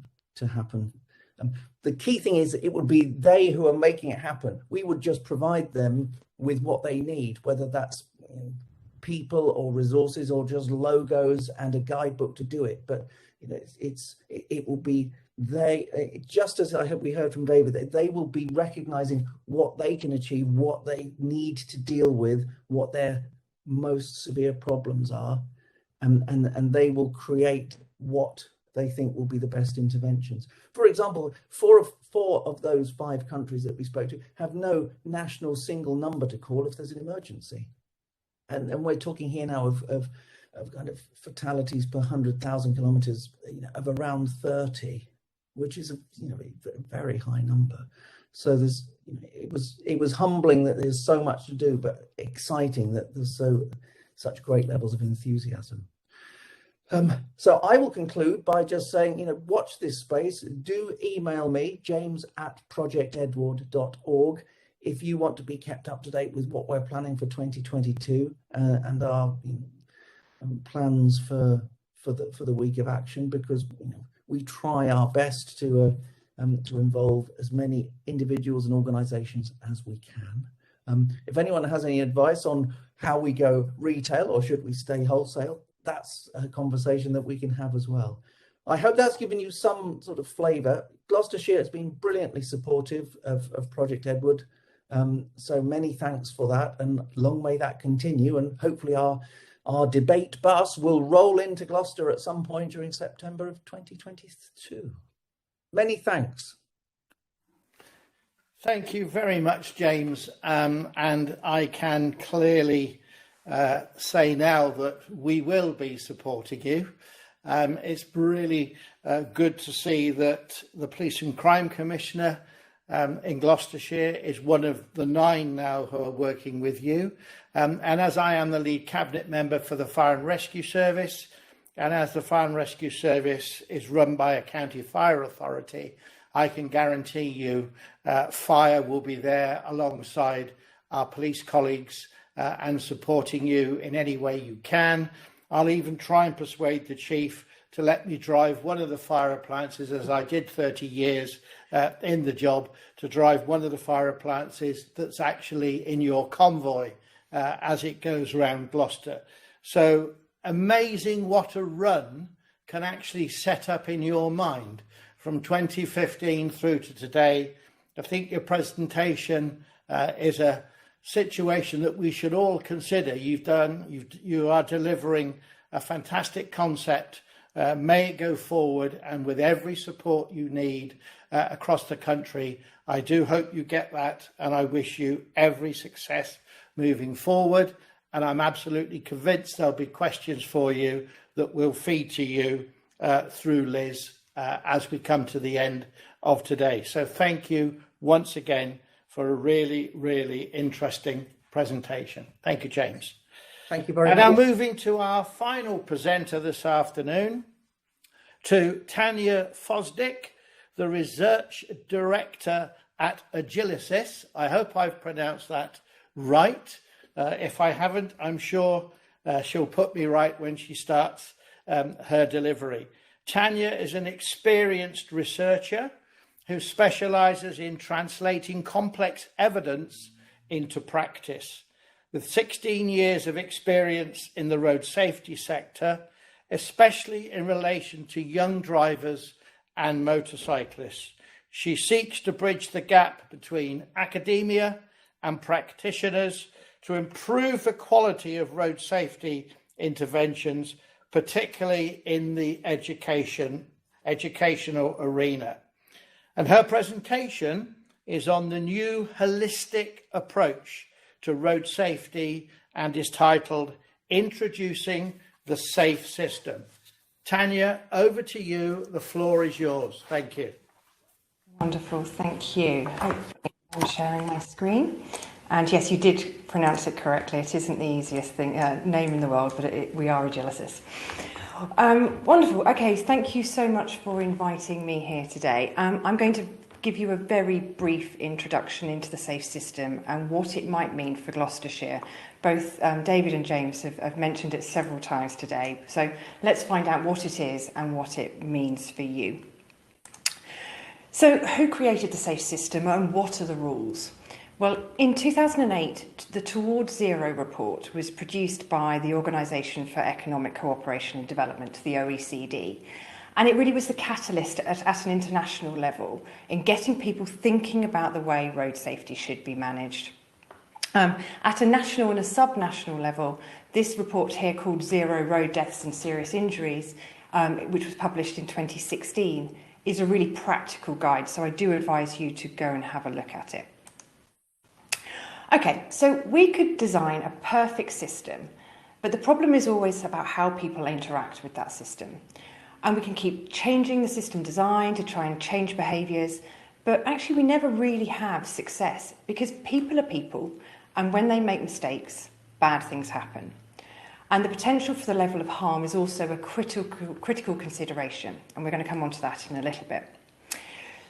S4: happen. The key thing is it would be they who are making it happen. We would just provide them with what they need, whether that's people or resources or just logos and a guidebook to do it. But you know, it will be they, just as we heard from David, they will be recognizing what they can achieve, what they need to deal with, what their most severe problems are, and they will create what they think will be the best interventions. For example, four of those 5 countries that we spoke to have no national single number to call if there's an emergency. And we're talking here now of kind of fatalities per 100,000 kilometers, of around 30, which is a very high number. So there's it was humbling that there's so much to do, but exciting that there's such great levels of enthusiasm. So I will conclude by just saying, watch this space. Do email me, james@projectedward.org, if you want to be kept up to date with what we're planning for 2022 and our plans for the week of action, because we try our best to involve as many individuals and organisations as we can. If anyone has any advice on how we go retail or should we stay wholesale, that's a conversation that we can have as well. I hope that's given you some sort of flavour. Gloucestershire has been brilliantly supportive of Project Edward. So many thanks for that, and long may that continue. And hopefully our debate bus will roll into Gloucester at some point during September of 2022. Many thanks.
S1: Thank you very much, James. And I can clearly say now that we will be supporting you. It's really good to see that the Police and Crime Commissioner in Gloucestershire is one of the 9 now who are working with you. And as I am the lead cabinet member for the Fire and Rescue Service, and as the Fire and Rescue Service is run by a county fire authority, I can guarantee you fire will be there alongside our police colleagues and supporting you in any way you can. I'll even try and persuade the chief to let me drive one of the fire appliances, as I did 30 years in the job, to drive one of the fire appliances that's actually in your convoy as it goes around Gloucester. So amazing what a run can actually set up in your mind from 2015 through to today. I think your presentation is a situation that we should all consider. You are delivering a fantastic concept. May it go forward, and with every support you need across the country. I do hope you get that, and I wish you every success moving forward. And I'm absolutely convinced there'll be questions for you that will feed to you through Liz as we come to the end of today. So thank you once again for a really, really interesting presentation. Thank you, James.
S4: Thank you very
S1: much.
S4: much.
S1: And now moving to our final presenter this afternoon, to Tanya Fosdick, the Research Director at Agilicis. I hope I've pronounced that right. If I haven't, I'm sure she'll put me right when she starts her delivery. Tanya is an experienced researcher who specialises in translating complex evidence into practice. With 16 years of experience in the road safety sector, especially in relation to young drivers and motorcyclists, she seeks to bridge the gap between academia and practitioners to improve the quality of road safety interventions, particularly in the educational arena. And her presentation is on the new holistic approach to road safety and is titled Introducing the Safe System. Tanya, over to you. The floor is yours. Thank you.
S6: Wonderful, thank you. Hopefully I'm sharing my screen. And yes, you did pronounce it correctly. It isn't the easiest name in the world, but we are Agilicis. Wonderful. Okay, thank you so much for inviting me here today. I'm going to give you a very brief introduction into the safe system and what it might mean for Gloucestershire. Both David and James have mentioned it several times today. So let's find out what it is and what it means for you. So who created the safe system and what are the rules? Well, in 2008, the Towards Zero report was produced by the Organisation for Economic Cooperation and Development, the OECD. And it really was the catalyst at an international level in getting people thinking about the way road safety should be managed. At a national and a sub-national level, this report here called Zero Road Deaths and Serious Injuries, which was published in 2016, is a really practical guide. So I do advise you to go and have a look at it. Okay, so we could design a perfect system, but the problem is always about how people interact with that system. And we can keep changing the system design to try and change behaviours, but actually we never really have success because people are people, and when they make mistakes, bad things happen. And the potential for the level of harm is also a critical consideration, and we're going to come on to that in a little bit.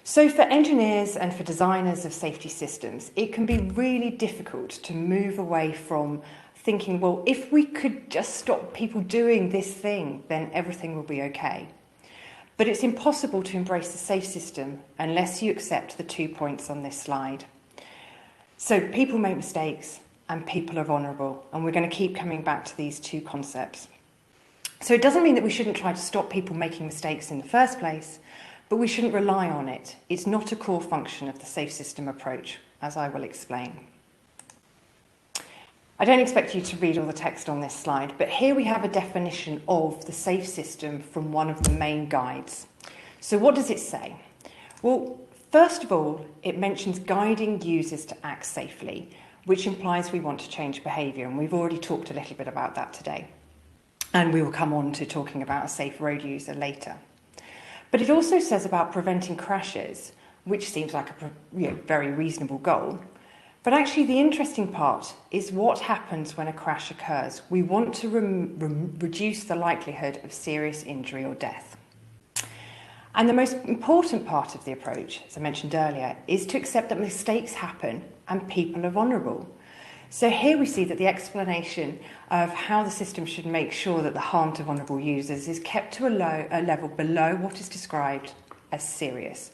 S6: So for engineers and for designers of safety systems, it can be really difficult to move away from thinking, well, if we could just stop people doing this thing, then everything will be okay. But it's impossible to embrace the safe system unless you accept the 2 points on this slide. So people make mistakes and people are vulnerable, and we're going to keep coming back to these two concepts. So it doesn't mean that we shouldn't try to stop people making mistakes in the first place, but we shouldn't rely on it. It's not a core function of the safe system approach, as I will explain. I don't expect you to read all the text on this slide, but here we have a definition of the safe system from one of the main guides. So what does it say? Well, first of all, it mentions guiding users to act safely, which implies we want to change behaviour, and we've already talked a little bit about that today. And we will come on to talking about a safe road user later. But it also says about preventing crashes, which seems like a very reasonable goal. But actually the interesting part is what happens when a crash occurs. We want to reduce the likelihood of serious injury or death. And the most important part of the approach, as I mentioned earlier, is to accept that mistakes happen and people are vulnerable. So here we see that the explanation of how the system should make sure that the harm to vulnerable users is kept to a level below what is described as serious.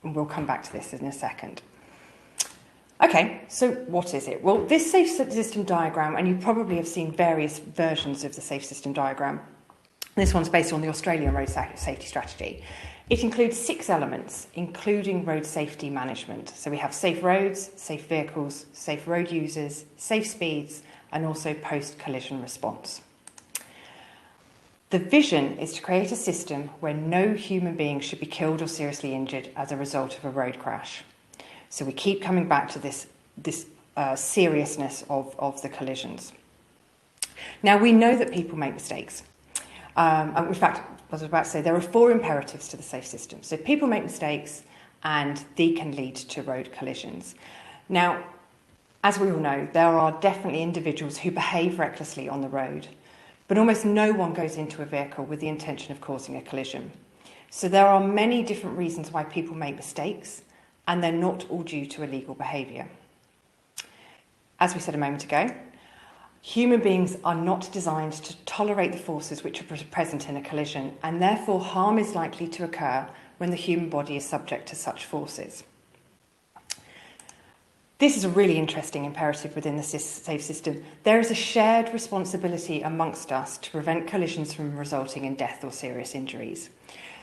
S6: And we'll come back to this in a second. Okay, so what is it? Well, this safe system diagram, and you probably have seen various versions of the safe system diagram. This one's based on the Australian Road Safety Strategy. It includes 6 elements, including road safety management. So we have safe roads, safe vehicles, safe road users, safe speeds, and also post-collision response. The vision is to create a system where no human being should be killed or seriously injured as a result of a road crash. So we keep coming back to this seriousness of the collisions. Now, we know that people make mistakes. In fact, I was about to say, there are 4 imperatives to the safe system. So people make mistakes, and they can lead to road collisions. Now, as we all know, there are definitely individuals who behave recklessly on the road, but almost no one goes into a vehicle with the intention of causing a collision. So there are many different reasons why people make mistakes, and they're not all due to illegal behaviour. As we said a moment ago, human beings are not designed to tolerate the forces which are present in a collision, and therefore harm is likely to occur when the human body is subject to such forces. This is a really interesting imperative within the safe system. There is a shared responsibility amongst us to prevent collisions from resulting in death or serious injuries.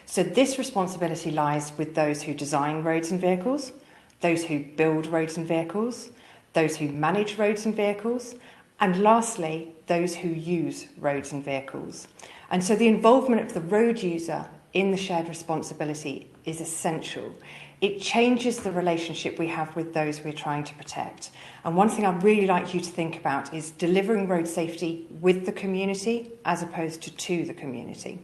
S6: So this responsibility lies with those who design roads and vehicles, those who build roads and vehicles, those who manage roads and vehicles, and lastly, those who use roads and vehicles. And so the involvement of the road user in the shared responsibility is essential. It changes the relationship we have with those we're trying to protect. And one thing I'd really like you to think about is delivering road safety with the community as opposed to the community.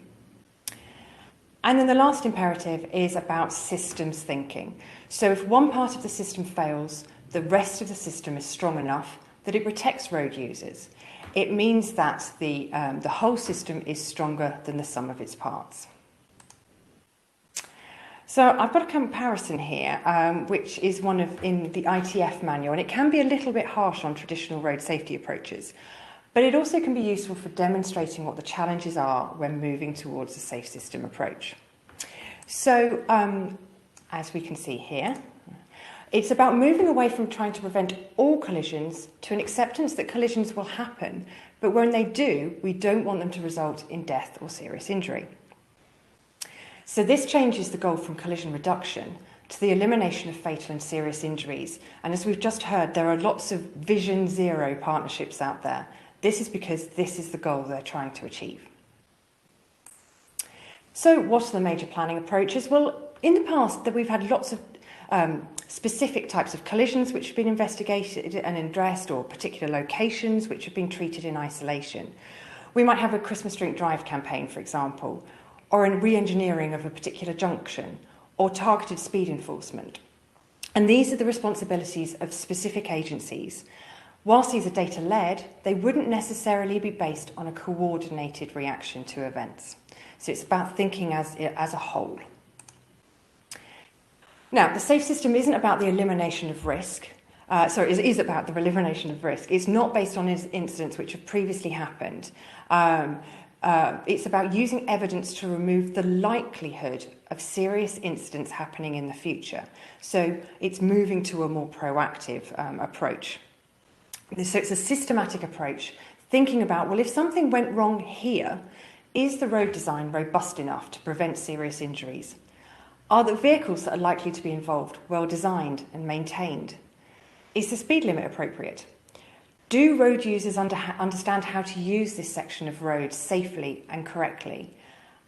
S6: And then the last imperative is about systems thinking. So if one part of the system fails, the rest of the system is strong enough that it protects road users. It means that the whole system is stronger than the sum of its parts. So I've got a comparison here, which is one in the ITF manual, and it can be a little bit harsh on traditional road safety approaches, but it also can be useful for demonstrating what the challenges are when moving towards a safe system approach. So, as we can see here, it's about moving away from trying to prevent all collisions to an acceptance that collisions will happen, but when they do, we don't want them to result in death or serious injury. So this changes the goal from collision reduction to the elimination of fatal and serious injuries. And as we've just heard, there are lots of Vision Zero partnerships out there. This is because this is the goal they're trying to achieve. So what are the major planning approaches? Well, in the past, we've had lots of specific types of collisions which have been investigated and addressed, or particular locations which have been treated in isolation. We might have a Christmas drink drive campaign, for example, or a re-engineering of a particular junction, or targeted speed enforcement. And these are the responsibilities of specific agencies. Whilst these are data-led, they wouldn't necessarily be based on a coordinated reaction to events. So it's about thinking as a whole. Now, the safe system isn't about the elimination of risk. It is about the elimination of risk. It's not based on incidents which have previously happened. It's about using evidence to remove the likelihood of serious incidents happening in the future. So it's moving to a more proactive approach. So it's a systematic approach, thinking about, well, if something went wrong here, is the road design robust enough to prevent serious injuries? Are the vehicles that are likely to be involved well designed and maintained? Is the speed limit appropriate? Do road users understand how to use this section of road safely and correctly?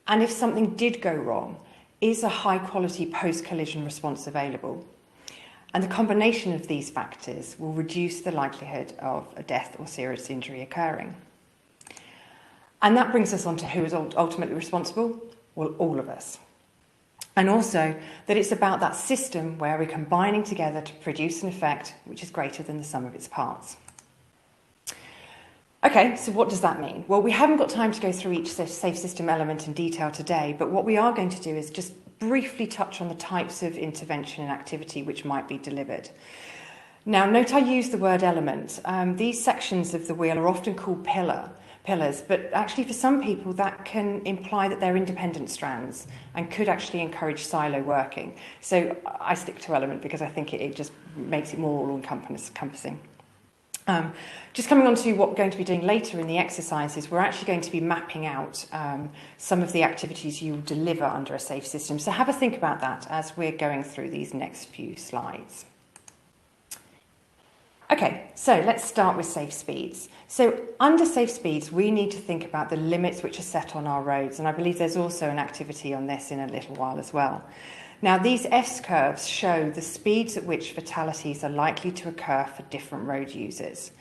S6: And if something did go wrong, is a high-quality post-collision response available? And the combination of these factors will reduce the likelihood of a death or serious injury occurring. And that brings us on to who is ultimately responsible? Well, all of us. And also that it's about that system where we're combining together to produce an effect which is greater than the sum of its parts. Okay, so what does that mean? Well, we haven't got time to go through each safe system element in detail today, but what we are going to do is just briefly touch on the types of intervention and activity which might be delivered. Now, note I use the word element. These sections of the wheel are often called pillars, but actually for some people that can imply that they're independent strands and could actually encourage silo working. So I stick to element because I think it just makes it more all-encompassing. Just coming on to what we're going to be doing later in the exercises, we're actually going to be mapping out some of the activities you deliver under a safe system. So have a think about that as we're going through these next few slides. Okay, so let's start with safe speeds. So under safe speeds, we need to think about the limits which are set on our roads, and I believe there's also an activity on this in a little while as well. Now, these S-curves show the speeds at which fatalities are likely to occur for different road users.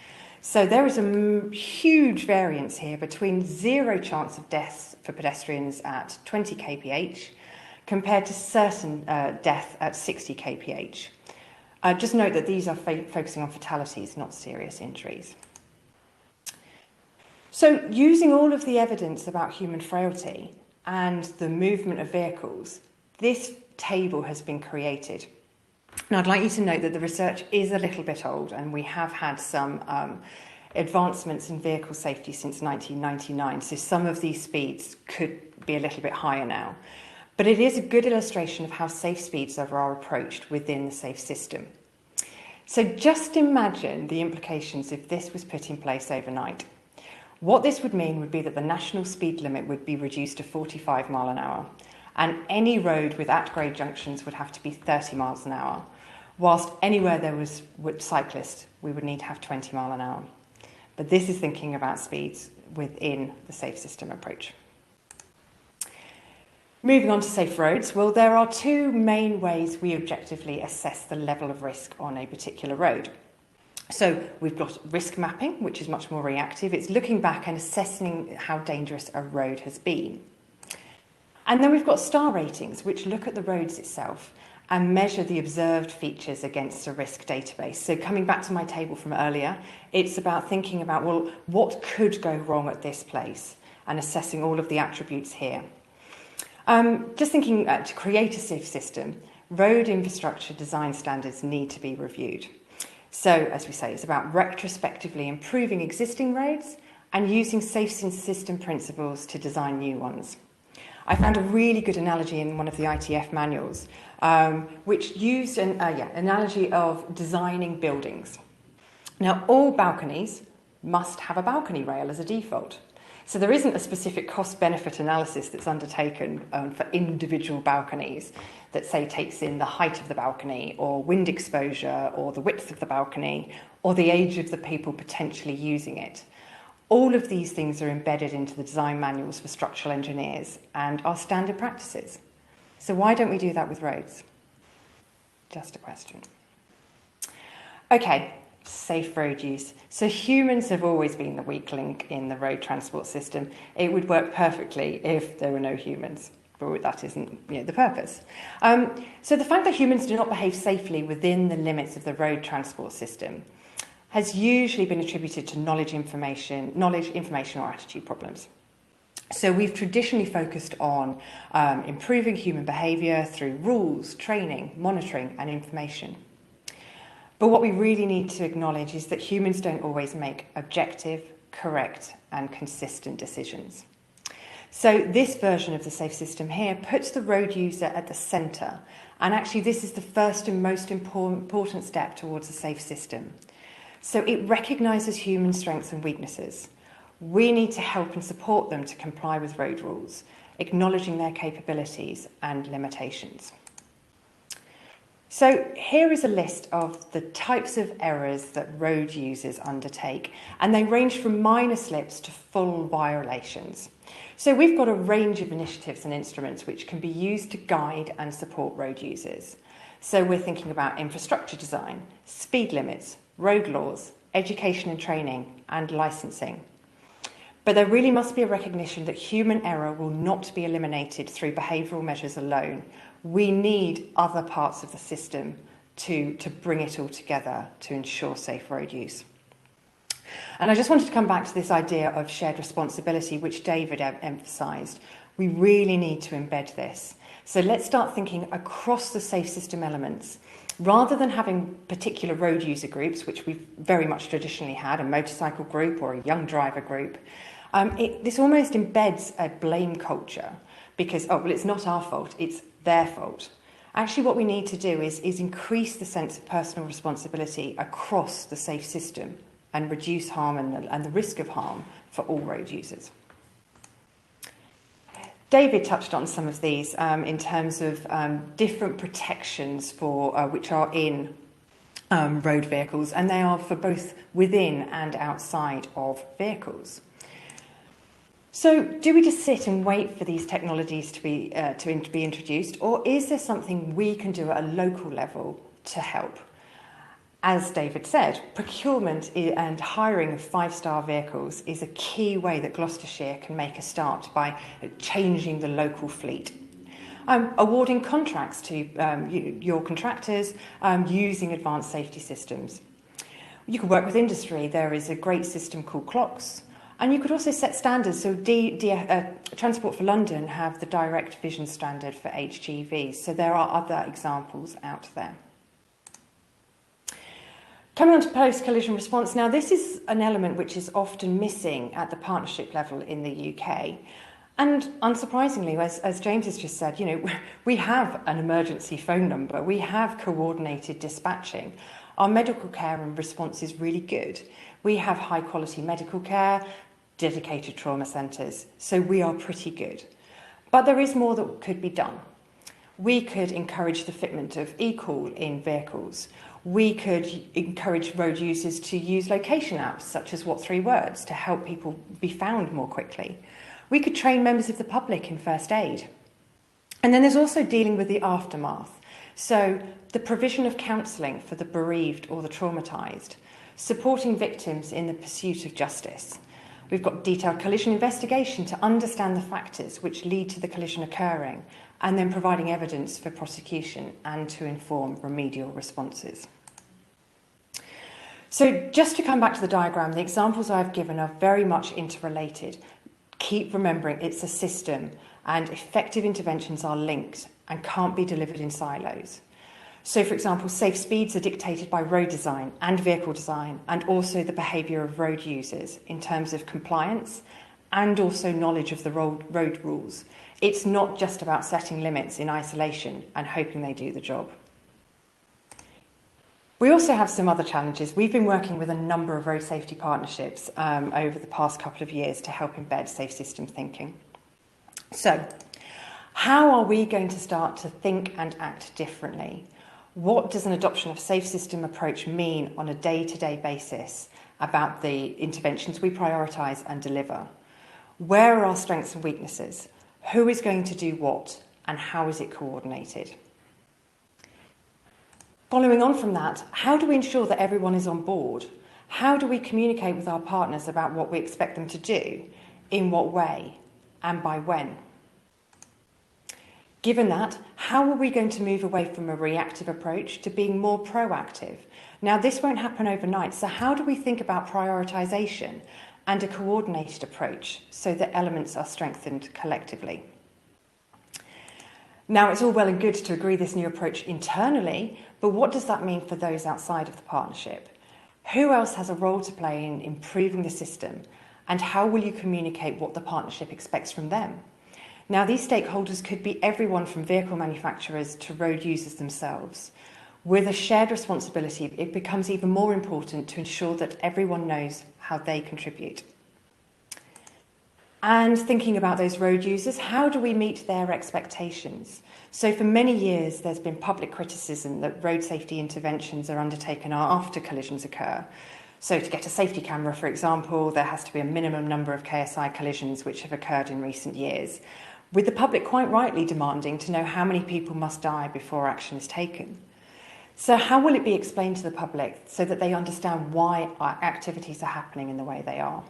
S6: So there is a huge variance here between 0 chance of deaths for pedestrians at 20 kph compared to certain death at 60 kph. Just note that these are focusing on fatalities, not serious injuries. So using all of the evidence about human frailty and the movement of vehicles, this table has been created. Now, I'd like you to note that the research is a little bit old, and we have had some advancements in vehicle safety since 1999, so some of these speeds could be a little bit higher now. But it is a good illustration of how safe speeds are approached within the safe system. So just imagine the implications if this was put in place overnight. What this would mean would be that the national speed limit would be reduced to 45 miles an hour, and any road with at-grade junctions would have to be 30 miles an hour, whilst anywhere there was cyclists, we would need to have 20 miles an hour. But this is thinking about speeds within the safe system approach. Moving on to safe roads, well, there are two main ways we objectively assess the level of risk on a particular road. So we've got risk mapping, which is much more reactive. It's looking back and assessing how dangerous a road has been. And then we've got star ratings, which look at the roads itself and measure the observed features against a risk database. So coming back to my table from earlier, it's about thinking about, well, what could go wrong at this place and assessing all of the attributes here. Just thinking to create a safe system, road infrastructure design standards need to be reviewed. So, as we say, it's about retrospectively improving existing roads and using safe system principles to design new ones. I found a really good analogy in one of the ITF manuals, which used an analogy of designing buildings. Now, all balconies must have a balcony rail as a default. So there isn't a specific cost-benefit analysis that's undertaken for individual balconies that, say, takes in the height of the balcony or wind exposure or the width of the balcony or the age of the people potentially using it. All of these things are embedded into the design manuals for structural engineers and are standard practices. So why don't we do that with roads? Just a question. Okay. Safe road use. So humans have always been the weak link in the road transport system. It would work perfectly if there were no humans, but that isn't the purpose. So the fact that humans do not behave safely within the limits of the road transport system has usually been attributed to knowledge, information, or attitude problems. So we've traditionally focused on improving human behaviour through rules, training, monitoring, and information. But what we really need to acknowledge is that humans don't always make objective, correct, and consistent decisions. So this version of the safe system here puts the road user at the centre, and actually this is the first and most important step towards a safe system. So it recognises human strengths and weaknesses. We need to help and support them to comply with road rules, acknowledging their capabilities and limitations. So here is a list of the types of errors that road users undertake, and they range from minor slips to full violations. So we've got a range of initiatives and instruments which can be used to guide and support road users. So we're thinking about infrastructure design, speed limits, road laws, education and training, and licensing. But there really must be a recognition that human error will not be eliminated through behavioural measures alone. We need other parts of the system to bring it all together to ensure safe road use. And I just wanted to come back to this idea of shared responsibility, which David emphasised. We really need to embed this. So let's start thinking across the safe system elements. Rather than having particular road user groups, which we've very much traditionally had, a motorcycle group or a young driver group, this almost embeds a blame culture because, oh, well, it's not our fault, it's their fault. Actually, what we need to do is increase the sense of personal responsibility across the safe system and reduce harm and the risk of harm for all road users. David touched on some of these in terms of different protections for which are in road vehicles, and they are for both within and outside of vehicles. So, do we just sit and wait for these technologies to be introduced, or is there something we can do at a local level to help? As David said, procurement and hiring of 5-star vehicles is a key way that Gloucestershire can make a start by changing the local fleet. Awarding contracts to your contractors using advanced safety systems. You can work with industry. There is a great system called clocks. And you could also set standards. So Transport for London have the direct vision standard for HGVs. So there are other examples out there. Coming on to post-collision response. Now, this is an element which is often missing at the partnership level in the UK. And unsurprisingly, as James has just said, we have an emergency phone number. We have coordinated dispatching. Our medical care and response is really good. We have high-quality medical care, dedicated trauma centres, so we are pretty good. But there is more that could be done. We could encourage the fitment of eCall in vehicles. We could encourage road users to use location apps, such as What 3 Words, to help people be found more quickly. We could train members of the public in first aid. And then there's also dealing with the aftermath. So the provision of counselling for the bereaved or the traumatised, supporting victims in the pursuit of justice. We've got detailed collision investigation to understand the factors which lead to the collision occurring, and then providing evidence for prosecution and to inform remedial responses. So just to come back to the diagram, the examples I've given are very much interrelated. Keep remembering it's a system and effective interventions are linked and can't be delivered in silos. So, for example, safe speeds are dictated by road design and vehicle design, and also the behaviour of road users in terms of compliance and also knowledge of the road rules. It's not just about setting limits in isolation and hoping they do the job. We also have some other challenges. We've been working with a number of road safety partnerships over the past couple of years to help embed safe system thinking. So, how are we going to start to think and act differently? What does an adoption of safe system approach mean on a day-to-day basis about the interventions we prioritise and deliver? Where are our strengths and weaknesses? Who is going to do what? And how is it coordinated? Following on from that, how do we ensure that everyone is on board? How do we communicate with our partners about what we expect them to do, in what way, and by when? Given that, how are we going to move away from a reactive approach to being more proactive? Now, this won't happen overnight, so how do we think about prioritisation and a coordinated approach so that elements are strengthened collectively? Now, it's all well and good to agree this new approach internally, but what does that mean for those outside of the partnership? Who else has a role to play in improving the system, and how will you communicate what the partnership expects from them? Now, these stakeholders could be everyone from vehicle manufacturers to road users themselves. With a shared responsibility, it becomes even more important to ensure that everyone knows how they contribute. And thinking about those road users, how do we meet their expectations? So for many years, there's been public criticism that road safety interventions are undertaken after collisions occur. So to get a safety camera, for example, there has to be a minimum number of KSI collisions which have occurred in recent years, with the public quite rightly demanding to know how many people must die before action is taken. So how will it be explained to the public so that they understand why our activities are happening in the way they are?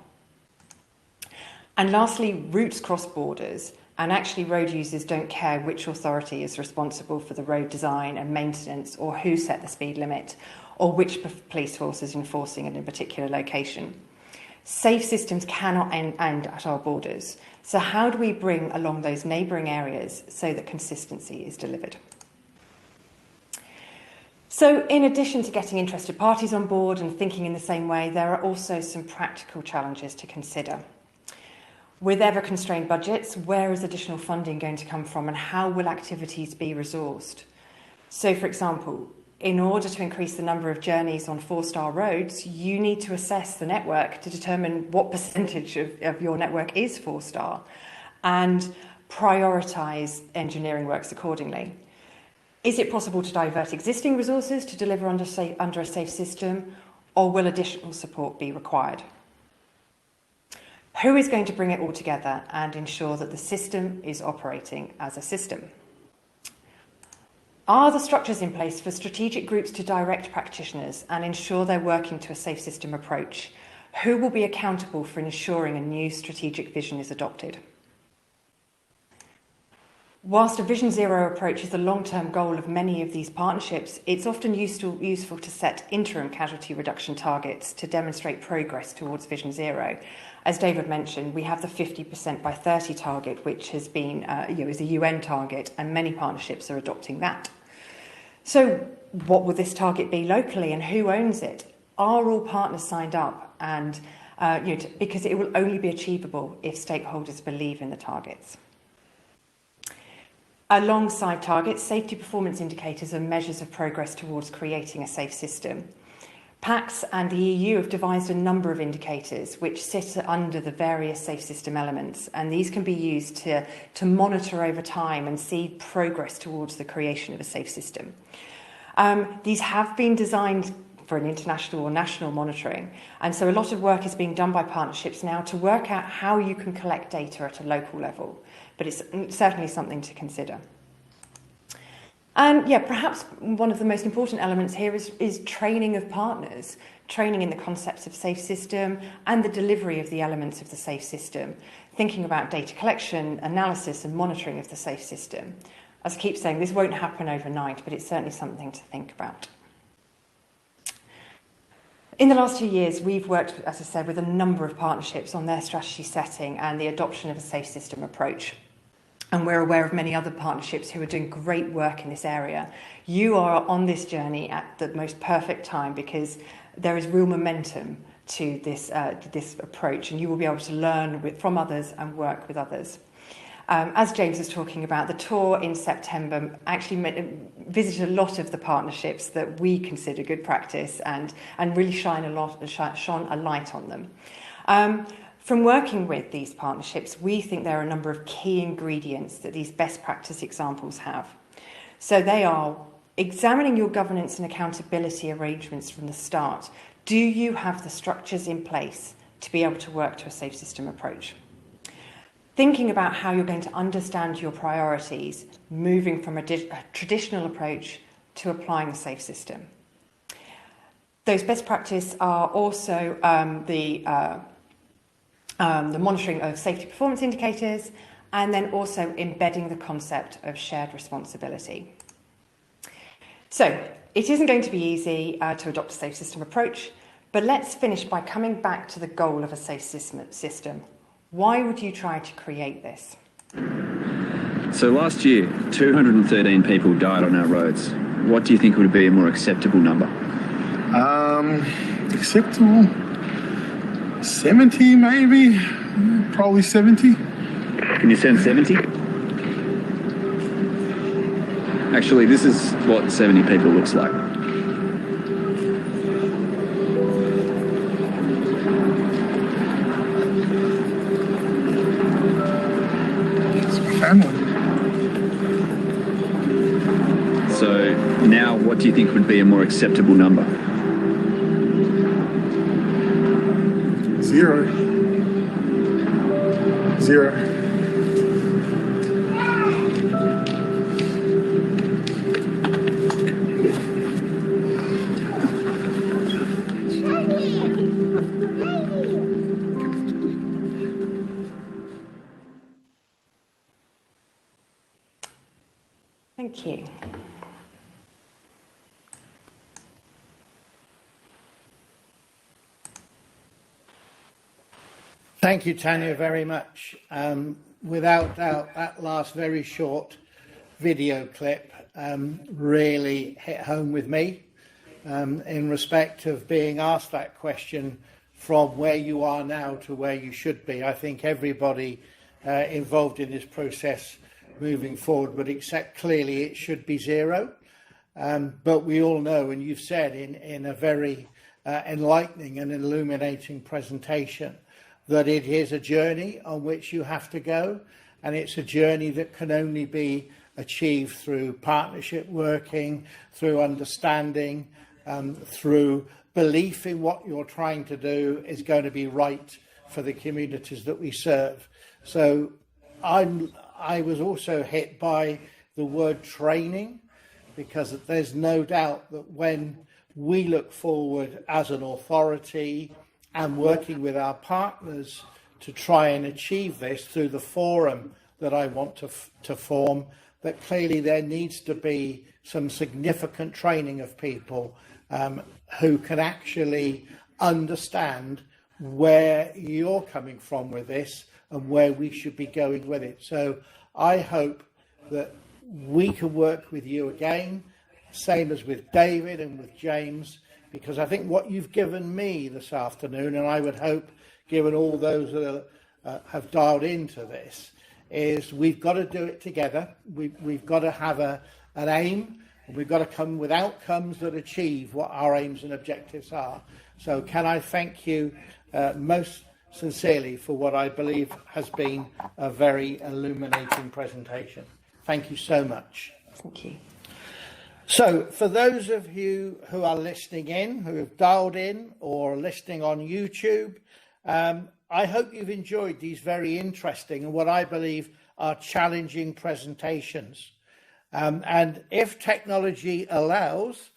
S6: And lastly, routes cross borders, and actually road users don't care which authority is responsible for the road design and maintenance, or who set the speed limit, or which police force is enforcing in a particular location. Safe systems cannot end at our borders. So how do we bring along those neighbouring areas so that consistency is delivered? So in addition to getting interested parties on board and thinking in the same way, there are also some practical challenges to consider. With ever-constrained budgets, where is additional funding going to come from and how will activities be resourced? So, for example, in order to increase the number of journeys on 4-star roads, you need to assess the network to determine what percentage of your network is 4-star and prioritise engineering works accordingly. Is it possible to divert existing resources to deliver under a safe system, or will additional support be required? Who is going to bring it all together and ensure that the system is operating as a system? Are the structures in place for strategic groups to direct practitioners and ensure they're working to a safe system approach? Who will be accountable for ensuring a new strategic vision is adopted? Whilst a Vision Zero approach is the long-term goal of many of these partnerships, it's often useful to set interim casualty reduction targets to demonstrate progress towards Vision Zero. As David mentioned, we have the 50% by 30 target, which has been is a UN target, and many partnerships are adopting that. So what will this target be locally and who owns it? Are all partners signed up? And because it will only be achievable if stakeholders believe in the targets. Alongside targets, safety performance indicators are measures of progress towards creating a safe system. PACS and the EU have devised a number of indicators which sit under the various safe system elements, and these can be used to monitor over time and see progress towards the creation of a safe system. These have been designed for an international or national monitoring, and so a lot of work is being done by partnerships now to work out how you can collect data at a local level, but it's certainly something to consider. And perhaps one of the most important elements here is training of partners, training in the concepts of safe system and the delivery of the elements of the safe system, thinking about data collection, analysis and monitoring of the safe system. As I keep saying, this won't happen overnight, but it's certainly something to think about. In the last 2 years, we've worked, as I said, with a number of partnerships on their strategy setting and the adoption of a safe system approach. And we're aware of many other partnerships who are doing great work in this area. You are on this journey at the most perfect time because there is real momentum to this approach, and you will be able to learn from others and work with others. As James was talking about, the tour in September actually visited a lot of the partnerships that we consider good practice and really shone a light on them. From working with these partnerships, we think there are a number of key ingredients that these best practice examples have. So they are examining your governance and accountability arrangements from the start. Do you have the structures in place to be able to work to a safe system approach? Thinking about how you're going to understand your priorities, moving from a traditional approach to applying a safe system. Those best practice are also the monitoring of safety performance indicators, and then also embedding the concept of shared responsibility. So it isn't going to be easy to adopt a safe system approach, but let's finish by coming back to the goal of a safe system. Why would you try to create this?
S7: So last year, 213 people died on our roads. What do you think would be a more acceptable number?
S8: Acceptable? 70 maybe? Probably 70.
S7: Can you send 70? Actually, this is what 70 people looks like.
S8: Family.
S7: So now what do you think would be a more acceptable number?
S8: 0.
S6: Thank you.
S1: Thank you, Tanya, very much. Without doubt, that last very short video clip really hit home with me. in respect of being asked that question from where you are now to where you should be. I think everybody involved in this process moving forward would accept clearly it should be zero. But we all know, and you've said in a very enlightening and illuminating presentation, that it is a journey on which you have to go, and it's a journey that can only be achieved through partnership working, through understanding, through belief in what you're trying to do is going to be right for the communities that we serve. So I was also hit by the word training, because there's no doubt that when we look forward as an authority and working with our partners to try and achieve this through the forum that I want to form, that clearly there needs to be some significant training of people who can actually understand where you're coming from with this and where we should be going with it. So I hope that we can work with you again, same as with David and with James, because I think what you've given me this afternoon, and I would hope given all those that have dialed into this, is we've got to do it together. We've got to have an aim, and we've got to come with outcomes that achieve what our aims and objectives are. So can I thank you most sincerely for what I believe has been a very illuminating presentation. Thank you so much.
S6: Thank you.
S1: So for those of you who are listening in, who have dialed in or listening on YouTube, I hope you've enjoyed these very interesting and what I believe are challenging presentations. And if technology allows,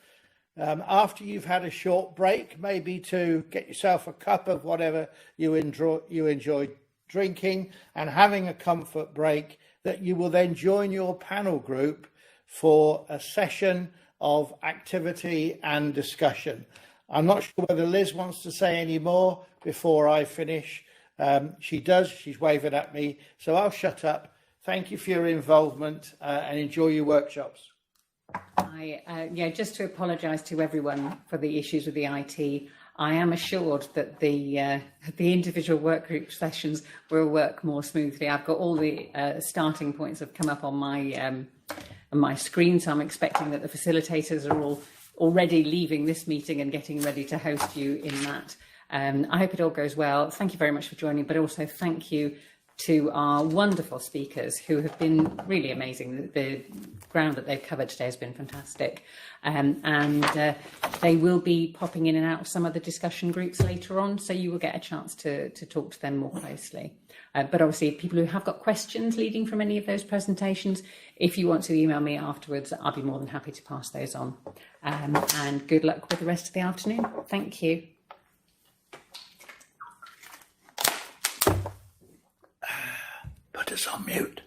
S1: after you've had a short break, maybe to get yourself a cup of whatever you enjoy drinking and having a comfort break, that you will then join your panel group for a session of activity and discussion. I'm not sure whether Liz wants to say any more before I finish. She does, she's waving at me, so I'll shut up. Thank you for your involvement and enjoy your workshops.
S2: Just to apologise to everyone for the issues with the IT. I am assured that the individual work group sessions will work more smoothly. I've got all the starting points have come up on my screen, so I'm expecting that the facilitators are all already leaving this meeting and getting ready to host you in that. I hope it all goes well. Thank you very much for joining, but also thank you to our wonderful speakers who have been really amazing. The ground that they've covered today has been fantastic. And they will be popping in and out of some of the discussion groups later on, so you will get a chance to talk to them more closely. But obviously, people who have got questions leading from any of those presentations, if you want to email me afterwards, I'll be more than happy to pass those on. And good luck with the rest of the afternoon. Thank you.
S1: Put us on mute.